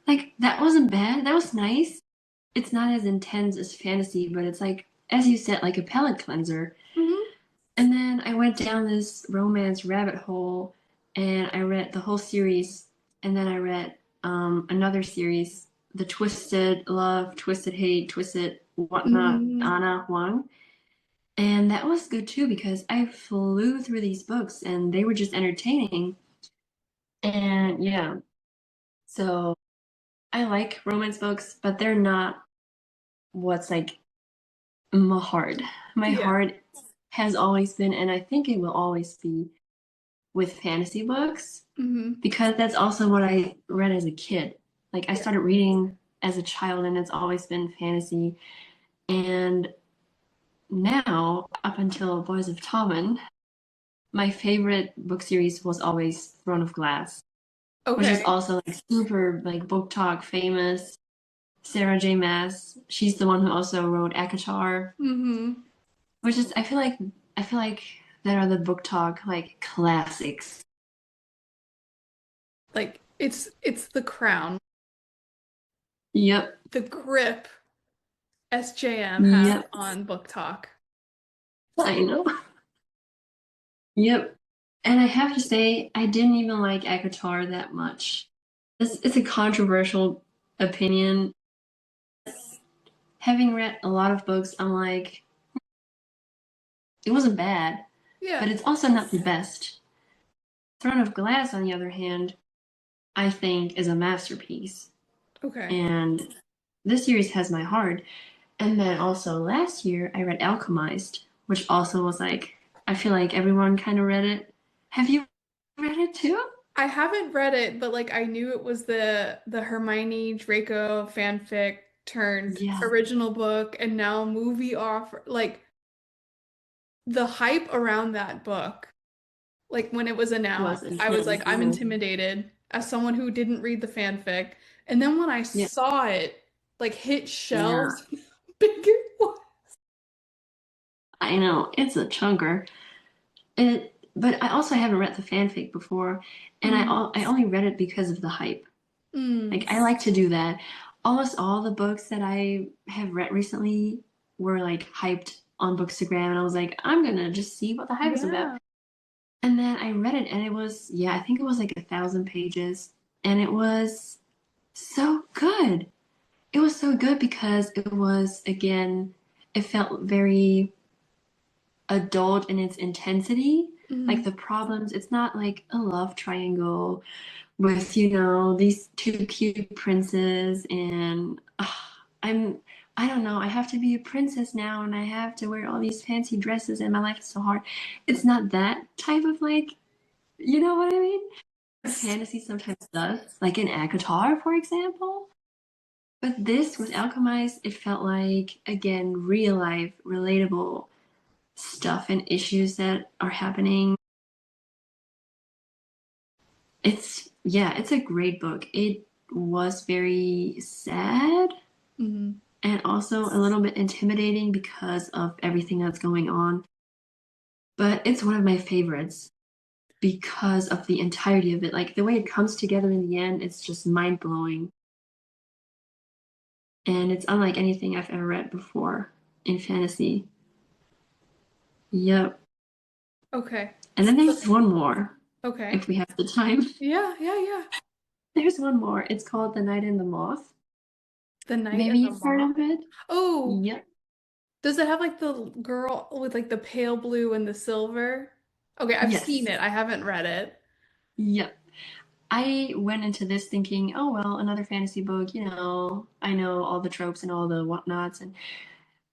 like that wasn't bad. That was nice. It's not as intense as fantasy, but it's like, as you said, like a palate cleanser. Hmm. And then I went down this romance rabbit hole and I read the whole series. And then I read another series, The Twisted Love, Twisted Hate, Twisted Whatnot, Hmm. Anna Huang. And that was good too because I flew through these books and they were just entertaining. And yeah, so I like romance books, but they're not what's like my heart. My Yeah. heart has always been, and I think it will always be, with fantasy books Hmm. because that's also what I read as a kid. Like I Yeah. started reading as a child and it's always been fantasy. And now, up until Boys of Tommen, my favorite book series was always Throne of Glass, which is Okay. also like super like book talk famous. Sarah J. Maas, she's the one who also wrote ACOTAR, Mm-hmm. which is I feel like that are the book talk like classics. Like it's the crown, Yep. the grip SJM has Yep. on Book Talk. I know. Yep. And I have to say, I didn't even like ACOTAR that much. It's a controversial opinion. Having read a lot of books, I'm like, it wasn't bad, but Yeah. it's also not the best. Throne of Glass, on the other hand, I think is a masterpiece. Okay. And this series has my heart. And then also last year, I read Alchemized, which also was like, I feel like everyone kind of read it. Have you read it too? I haven't read it, but like I knew it was the Hermione Draco fanfic turned Yeah, original book and now movie offer. Like the hype around that book, like when it was it was announced, I was like, intense. I'm Mhm. intimidated as someone who didn't read the fanfic. And then when I Yeah, saw it like hit yeah, shelves, bigger. I know. It's a chunker. But I also haven't read the fanfic before, and Mm, I only read it because of the hype. Like mm, I like to do that. Almost all the books that I have read recently were like hyped on Bookstagram, and I was like, I'm gonna just see what the hype is about. yeah. And then I read it, and it was, yeah, I think it was like 1,000 pages, and it was so good. It was so good because it was, again, it felt very adult in its intensity. Like Mm, the problems, it's not like a love triangle with, you know, these two cute princes and I'm I don't know, I have to be a princess now and I have to wear all these fancy dresses and my life is so hard. It's not that type of like, you know what I mean? Fantasy sometimes does, like in ACOTAR, for example. But this with Alchemized, it felt like again real life, relatable stuff and issues that are happening. It's yeah, it's a great book. It was very sad mm. and also a little bit intimidating because of everything that's going on. But it's one of my favorites because of the entirety of it. Like the way it comes together in the end, it's just mind blowing. And it's unlike anything I've ever read before in fantasy. Yep. Okay. And then there's one more, Okay. if we have the time. Yeah, yeah, yeah. There's one more. It's called The Night and the Moth. The Knight Maybe and the you've heard Moth. of it? Oh, Yep. does it have like the girl with like the pale blue and the silver? Okay, I've seen Yes. it. I haven't read it. Yep. I went into this thinking, oh well, another fantasy book, you know, I know all the tropes and all the whatnots and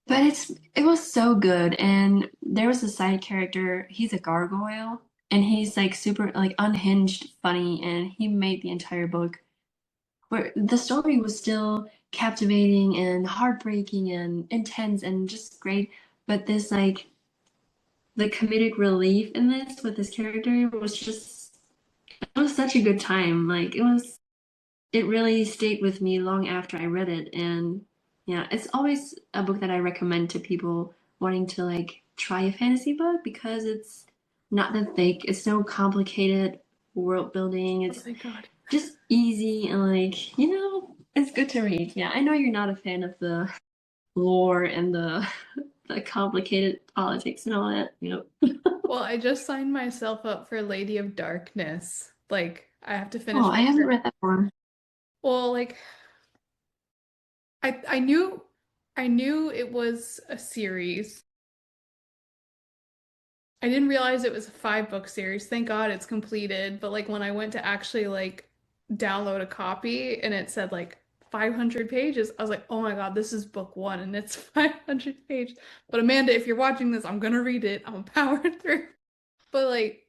but it was so good and there was a side character, he's a gargoyle and he's like super like unhinged funny and he made the entire book where the story was still captivating and heartbreaking and intense and just great, but this like the comedic relief in this with this character was just it was such a good time. Like it really stayed with me long after I read it. And yeah, it's always a book that I recommend to people wanting to like try a fantasy book because it's not that thick, it's no complicated world building, Oh, it's thank God. just easy and like, you know, it's good to read. Yeah, I know you're not a fan of the lore and the the complicated politics and all that, you know. Well, I just signed myself up for Lady of Darkness. Like, I have to Oh, finish I book haven't three. read that one. Well, like I knew it was a series. I didn't realize it was a 5 book series. Thank God it's completed. But like when I went to actually like download a copy and it said like 500 pages, I was like, oh my God, this is book one and it's 500 pages. But Amanda, if you're watching this, I'm gonna read it. I'm gonna power through. But like,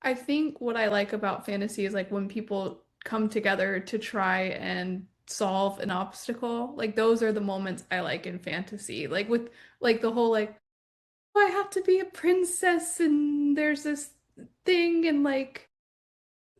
I think what I like about fantasy is like when people come together to try and solve an obstacle. Like those are the moments I like in fantasy. Like with like the whole like, oh, I have to be a princess and there's this thing and like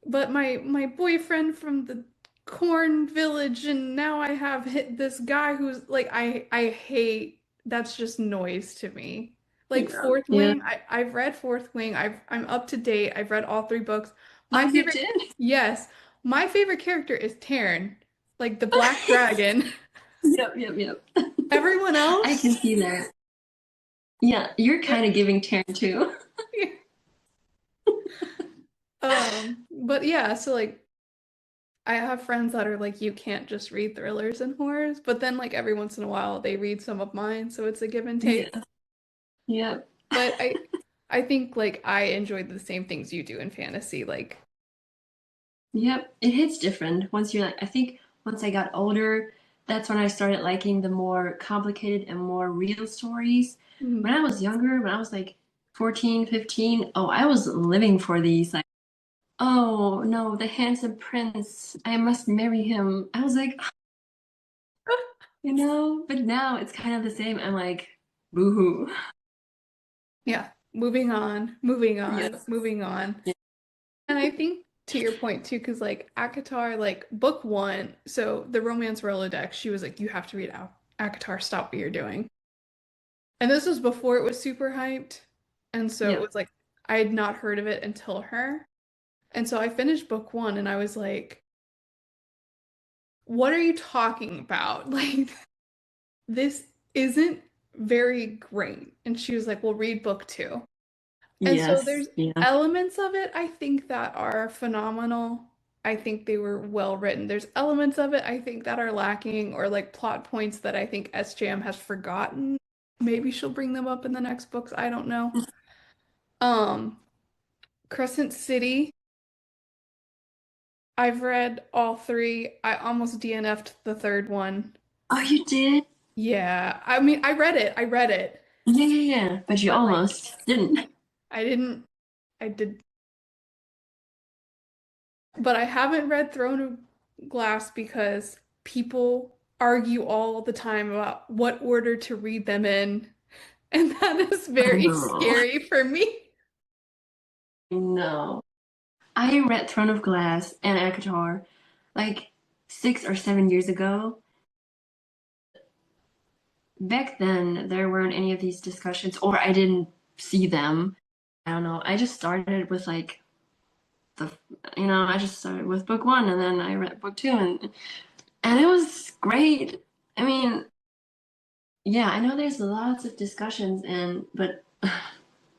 but my boyfriend from the corn village and now I have hit this guy who's like I hate that's just noise to me. Like Yeah. Fourth Yeah. Wing, I've read Fourth Wing. I'm up to date. I've read all three books. Oh, My you favorite, did? yes, my favorite character is Taryn, like the Black Dragon. Yep, yep, yep. Everyone I can else, see that. Yeah, you're kind of giving Taryn too. but yeah, so like I have friends that are like, you can't just read thrillers and horrors, but then like every once in a while they read some of mine, so it's a give and take. Yeah. Yep. But I think like I enjoy the same things you do in fantasy. Like, Yep. It hits different once you're like, I think once I got older, that's when I started liking the more complicated and more real stories. When mm, I was younger, when I was like 14, 15, oh, I was living for these. Like, oh no, the handsome prince, I must marry him. I was like, but now it's kind of the same. I'm like, boohoo. yeah, moving on, moving on, Yes. moving on. Yeah. And I think to your point too, because like ACOTAR, like book one, so the romance Rolodex, she was like, you have to read ACOTAR, stop what you're doing. And this was before it was super hyped. And so it Yep. was like I had not heard of it until her. And so I finished book one and I was like, what are you talking about? Like, this isn't very great. And she was like, well, read book two. And so Yes. there's Yeah. elements of it I think that are phenomenal. I think they were well written. There's elements of it I think that are lacking or like plot points that I think SJM has forgotten. Maybe she'll bring them up in the next books. I don't know. Um, Crescent City, I've read all three. I almost DNF'd the third one. Oh, you did? Yeah, I mean, I read it. I read it, Yeah, yeah, yeah. But you but like, almost didn't. I didn't. I did, but I haven't read Throne of Glass because people argue all the time about what order to read them in, and that is Oh very no. scary for me. No. I read Throne of Glass and ACOTAR like 6 or 7 years ago. Back then, there weren't any of these discussions, or I didn't see them. I don't know. I just started with like the, I just started with book one, and then I read book two, and it was great. I mean, yeah, I know there's lots of discussions, but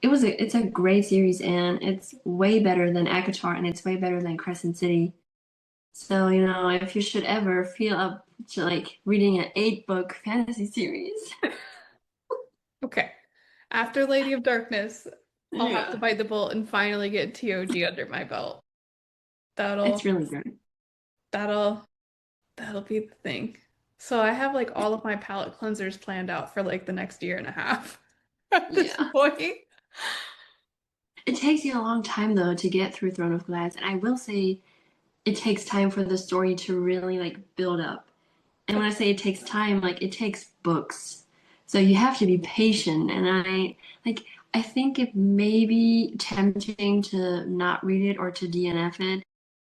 it's a great series, and it's way better than ACOTAR, and it's way better than Crescent City. So, if you should ever feel up to like reading an 8 book fantasy series. Okay, after Lady of Darkness, I'll have to Yeah. bite the bullet and finally get TOG under my belt. It's That'll really good. that'll that'll be the thing. So I have like all of my palette cleansers planned out for like the next year and a half at this Yeah. point. It takes you a long time though to get through Throne of Glass, and I will say it takes time for the story to really like build up. And when I say it takes time, like it takes books. So you have to be patient, and I think it may be tempting to not read it or to DNF it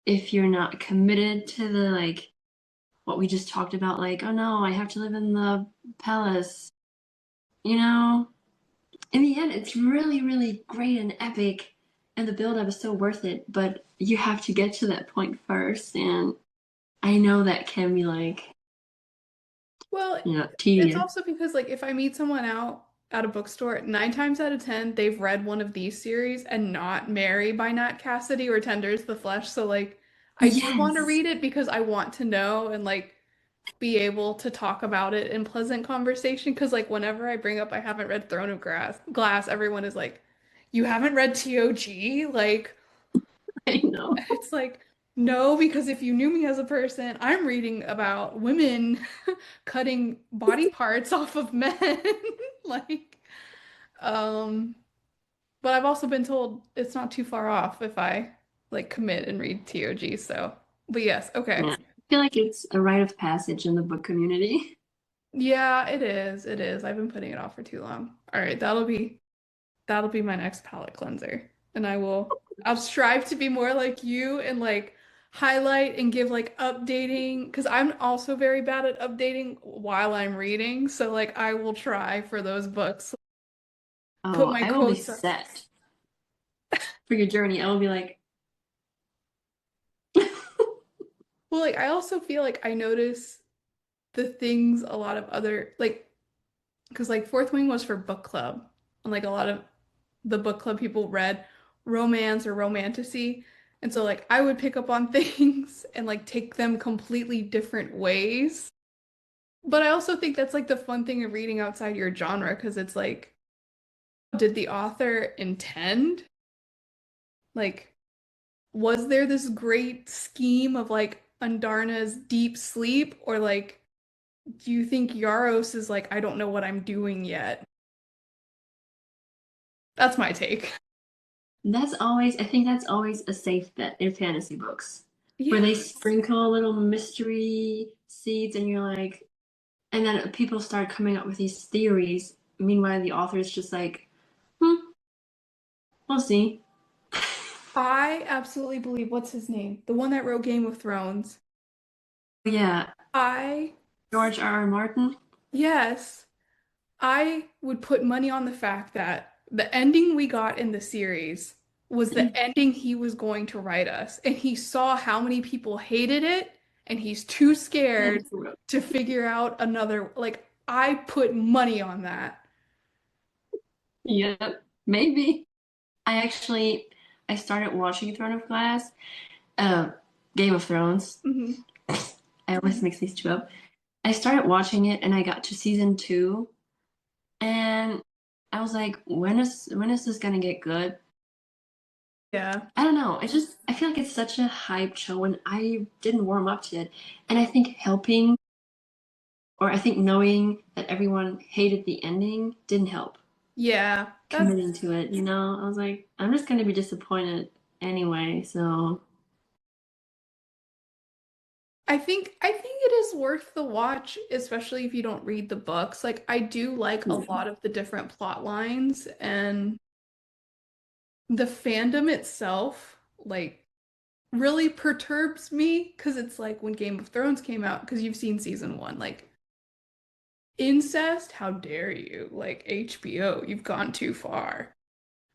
if you're not committed to the like what we just talked about, like, oh no, I have to live in the palace. You know, in the end, it's really, really great and epic, and the build up is so worth it. But you have to get to that point first, and I know that can be like, Well, it's tedious. also because like if I meet someone out at a bookstore, 9 times out of 10, they've read one of these series and not Mary by Nat Cassidy or Tenders the Flesh. So like I do want to Yes, read it because I want to know and like be able to talk about it in pleasant conversation. Because like whenever I bring up I haven't read Throne of Glass, everyone is like, you haven't read TOG? Like I know. it's like, no, because if you knew me as a person, I'm reading about women cutting body parts off of men. Like, um, but I've also been told it's not too far off if I like commit and read TOG. So, but yes, okay. Yeah. feel like it's a rite of passage in the book community. Yeah, it is. It is. I've been putting it off for too long. All right, that'll be my next palette cleanser. And I'll strive to be more like you and like highlight and give like updating because I'm also very bad at updating while I'm reading. So like I will try for those books. Put Oh, my I will be quotes up. set for your journey. I will be like, Well, like I also feel like I notice the things a lot of other like because like Fourth Wing was for book club and like a lot of the book club people read romance or romantasy. And so like I would pick up on things and like take them completely different ways. But I also think that's like the fun thing of reading outside your genre because it's like, did the author intend? Like, was there this great scheme of like Andarna's deep sleep? Or like, do you think Yaros is like, I don't know what I'm doing yet? That's my take. I think that's always a safe bet in fantasy books, where they Yes. sprinkle little mystery seeds and you're like, and then people start coming up with these theories. Meanwhile, the author is just like, we'll see. I absolutely believe what's his name? The one that wrote Game of Thrones. Yeah, I, George R. R. Martin. yes, I would put money on the fact that the ending we got in the series was the ending he was going to write us. And he saw how many people hated it, and he's too scared to figure out another. Like, I put money on that. Yep, maybe. I actually I started watching Throne of Glass, uh, Game of Thrones. Mhm. I always mix these two up. I started watching it and I got to season two, and I was like, when is this gonna get good? Yeah. I don't know. I feel like it's such a hype show and I didn't warm up to it. And I think I think knowing that everyone hated the ending didn't help Yeah. That's committing to it, you know? I was like, I'm just gonna be disappointed anyway, so I think it is worth the watch, especially if you don't read the books. Like I do like a yeah. lot of the different plot lines and the fandom itself, like really perturbs me because it's like when Game of Thrones came out, because you've seen season one, like incest, how dare you? Like HBO, you've gone too far.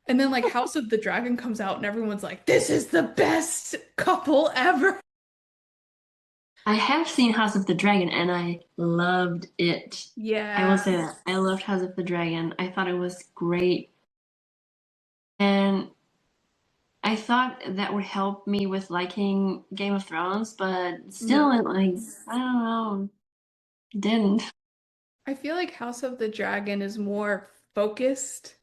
And then like House of the Dragon comes out and everyone's like, this is the best couple ever. I have seen House of the Dragon and I loved it. I will Yeah. say that. I loved House of the Dragon. I thought it was great. And I thought that would help me with liking Game of Thrones, but still, No. like, I don't know, didn't. I feel like House of the Dragon is more focused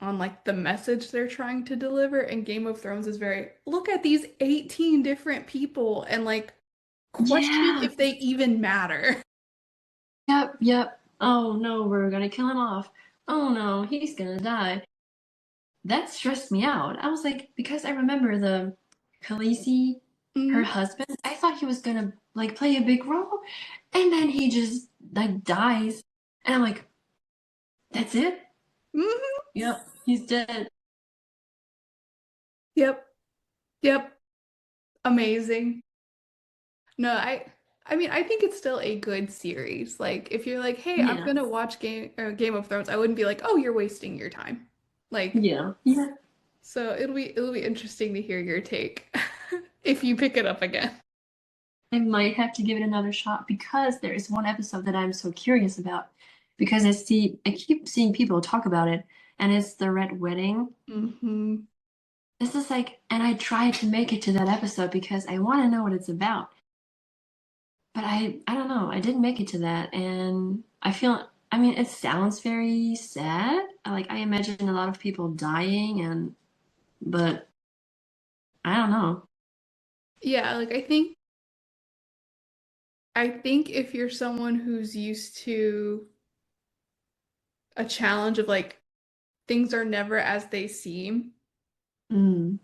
on like the message they're trying to deliver, and Game of Thrones is very, look at these 18 different people and like question Yeah. if they even matter. Yep, yep. Oh no, we're gonna kill him off. Oh no, he's gonna die. That stressed me out. I was like, because I remember the Khaleesi, her Hmm. husband, I thought he was gonna like play a big role, and then he just like dies, and I'm like, that's it? Hmm. Yep, he's dead. Yep. Yep. Amazing. No, I mean, I think it's still a good series. Like if you're like, "Hey, I'm Yeah, gonna watch Game of Thrones." I wouldn't be like, "Oh, you're wasting your time." Like yeah, yeah. so it'll be interesting to hear your take if you pick it up again. I might have to give it another shot because there is one episode that I'm so curious about because I keep seeing people talk about it, and it's the Red Wedding. Hmm. This is like, and I tried to make it to that episode because I want to know what it's about. But I don't know. I didn't make it to that, and I mean, it sounds very sad. Like I imagine a lot of people dying, but I don't know. Yeah, like I think if you're someone who's used to a challenge of like things are never as they seem, Mm.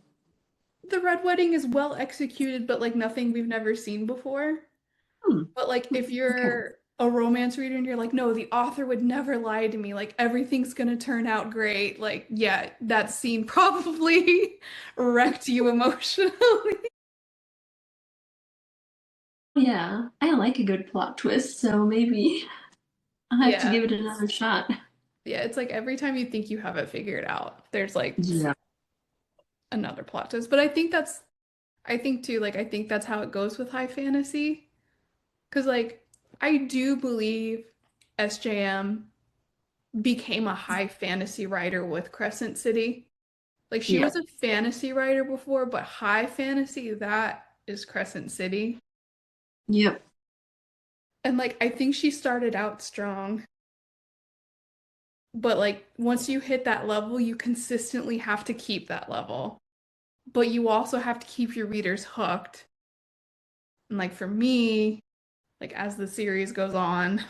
the Red Wedding is well executed, but like nothing we've never seen before. Hmm. But like if Okay. you're a romance reader and you're like, no, the author would never lie to me, like everything's gonna turn out great, like yeah, that scene probably wrecked you emotionally. Yeah, I like a good plot twist, so maybe I'll have to Yeah. give it another shot. Yeah, it's like every time you think you have it figured out, there's like Yeah. another plot twist. But I think I think too, like I think that's how it goes with high fantasy. Because like I do believe SJM became a high fantasy writer with Crescent City. Like she Yeah. was a fantasy writer before, but high fantasy, that is Crescent City. Yep. And like I think she started out strong, but like once you hit that level, you consistently have to keep that level. But you also have to keep your readers hooked. And like for me, like as the series goes on,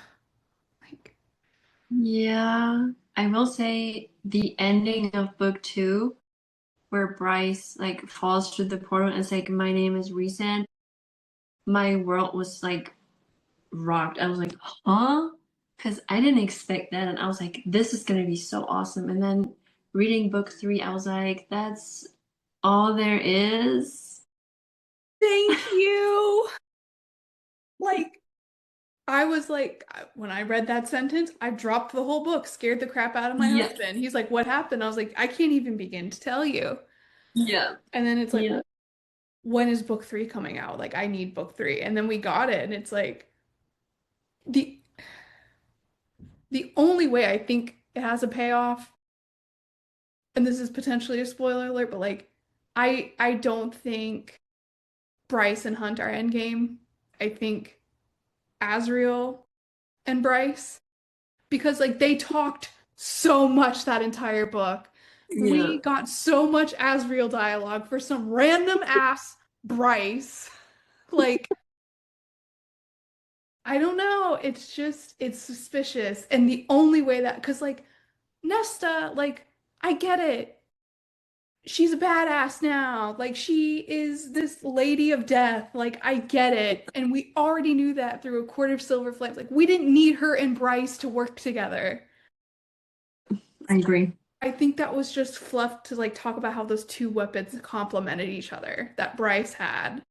like Yeah. I will say the ending of book two, where Bryce like falls through the portal and it's like, my name is Resand, my world was like rocked. I was like, huh? Because I didn't expect that. And I was like, this is gonna be so awesome. And then reading book three, I was like, that's all there is. thank you. Like I was like, when I read that sentence, I dropped the whole book, scared the crap out of my Yeah. husband. He's like, "What happened?" I was like, "I can't even begin to tell you." Yeah. And then it's like, Yeah. when is book three coming out? Like, I need book three. And then we got it, and it's like the the only way I think it has a payoff, and this is potentially a spoiler alert, but like, I don't think Bryce and Hunt are endgame. I think Azriel and Bryce. Because like they talked so much that entire book. Yeah. We got so much Asriel dialogue for some random ass Bryce. Like, I don't know. It's just, it's suspicious. And the only way that, because like Nesta, like, I get it. She's a badass now. Like, she is this lady of death. Like, I get it. And we already knew that through A Court of Silver Flames. Like, we didn't need her and Bryce to work together. I agree. I think that was just fluff to like talk about how those two weapons complemented each other that Bryce had.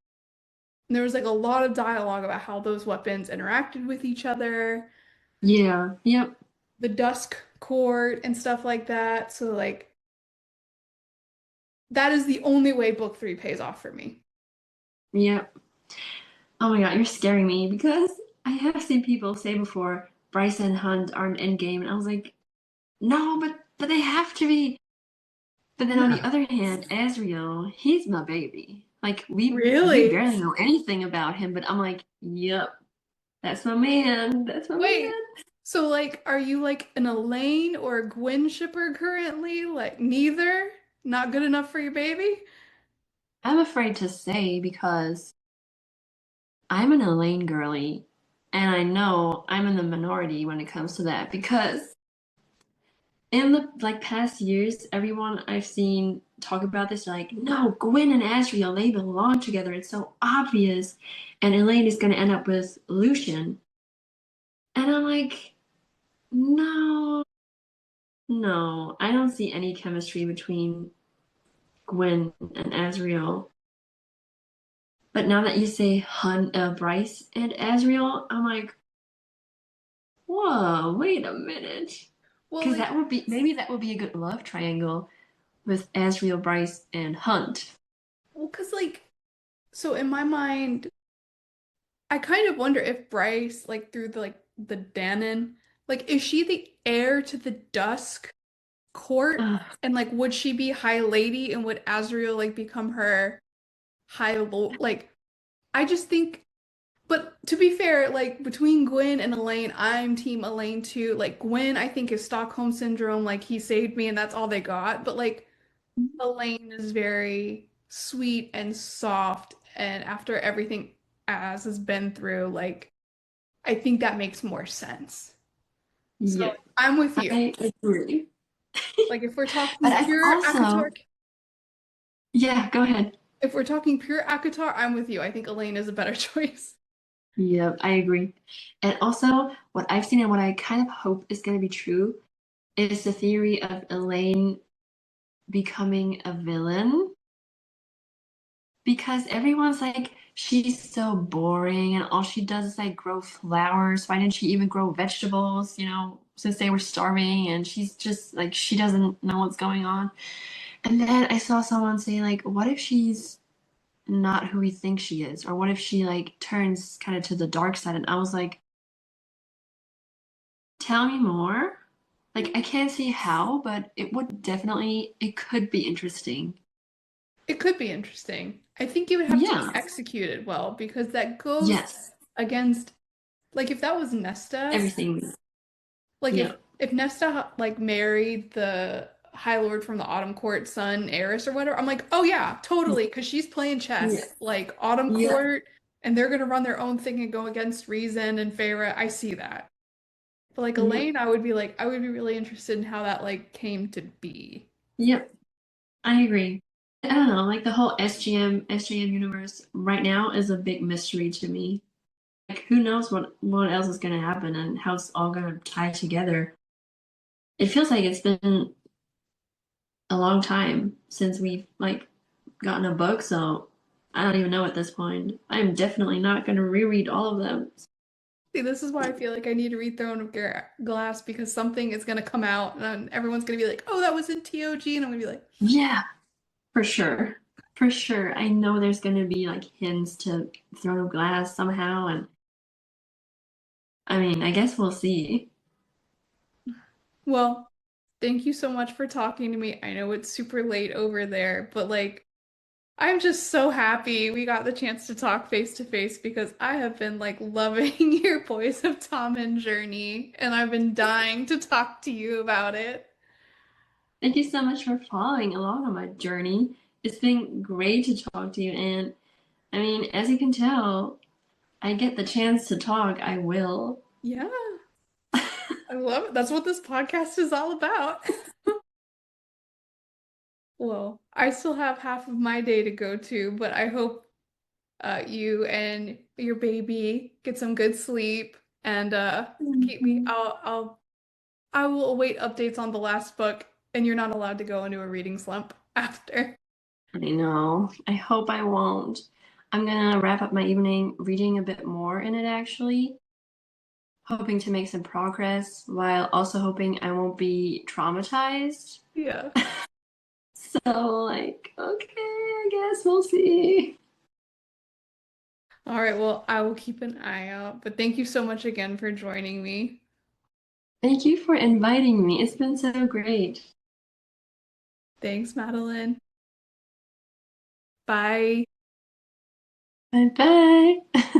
And there was like a lot of dialogue about how those weapons interacted with each other, Yeah. Yep. the Dusk Court and stuff like that. So like that is the only way book three pays off for me. Yep. Oh my God, you're scaring me because I have seen people say before Bryce and Hunt aren't in game, and I was like, no, but they have to be. But then on the Yeah. other hand, Azriel, he's my baby. Like we Really? barely know anything about him, but I'm like, yep, that's my man. That's my Wait. man. So like are you like an Elaine or a Gwen shipper currently? Like neither? Not good enough for your baby? I'm afraid to say because I'm an Elaine girly, and I know I'm in the minority when it comes to that because in the like past years, everyone I've seen talk about this like, no, Gwen and Asriel, they belong together. It's so obvious. And Elaine is gonna end up with Lucian. And I'm like, no, no, I don't see any chemistry between Gwen and Asriel. But now that you say Bryce and Asriel, I'm like, whoa, wait a minute. Well, Because like that would be maybe that would be a good love triangle with Asriel, Bryce, and Hunt. well, cause like so in my mind, I kind of wonder if Bryce, like through the Danon, like is she the heir to the Dusk court? Ugh. And like would she be High Lady and would Azriel like become her High Lord? Like I just think but to be fair, like between Gwen and Elaine, I'm team Elaine too. Like Gwen, I think is Stockholm syndrome, like he saved me and that's all they got. But like Elaine is very sweet and soft and after everything Az has been through, like I think that makes more sense. So Yeah, I'm with you. I agree. Like if we're But talking I pure also, Akatar, yeah, go ahead. if we're talking pure Akatar, I'm with you. I think Elaine is a better choice. Yep, I agree. And also, what I've seen and what I kind of hope is going to be true is the theory of Elaine becoming a villain because everyone's like, she's so boring and all she does is like grow flowers. Why didn't she even grow vegetables, since they were starving? And she's just like, she doesn't know what's going on. And then I saw someone say, like, what if she's not who we think she is? Or what if she like turns kind of to the dark side? And I was like, tell me more. Like, I can't see how, but it could be interesting. It could be interesting. I think it would have to be Yeah. executed well because that goes Yes. against, like, if that was Nesta, Everything. like Yeah. if Nesta like married the High Lord from the Autumn Court son, Eris or whatever, I'm like, oh yeah, totally, because she's playing Yeah. chess, like Autumn Yeah. Court, and they're gonna run their own thing and go against reason and Feyre. I see that. But like Yep. Elaine, I would be really interested in how that like came to be. Yep. I agree. I don't know, like the whole SGM universe right now is a big mystery to me. Like who knows what else is gonna happen and how it's all gonna tie together. It feels like it's been a long time since we've like gotten a book, so I don't even know at this point. I'm definitely not gonna reread all of them. See, this is why I feel like I need to read Throne of Glass because something is gonna come out and everyone's gonna be like, "Oh, that was in TOG," and I'm gonna be like, Yeah, for sure. For sure. I know there's gonna be like hints to Throne of Glass somehow, and I mean, I guess we'll see. "Well, thank you so much for talking to me. I know it's super late over there, but like, I'm just so happy we got the chance to talk face to face because I have been like loving your Boys of Tommen journey, and I've been dying to talk to you about it." Thank you so much for following along on my journey. It's been great to talk to you, and I mean, as you can tell, I get the chance to talk, I will. Yeah, I love it. That's what this podcast is all about. Well, I still have half of my day to go to, but I hope you and your baby get some good sleep and keep me. Mhm. I will await updates on the last book, and you're not allowed to go into a reading slump after. I know. I hope I won't. I'm gonna wrap up my evening reading a bit more in it actually, hoping to make some progress while also hoping I won't be traumatized. Yeah. So, like, okay, I guess we'll see. All right, well, I will keep an eye out, but thank you so much again for joining me. Thank you for inviting me. It's been so great. Thanks, Madeline. Bye. Bye bye.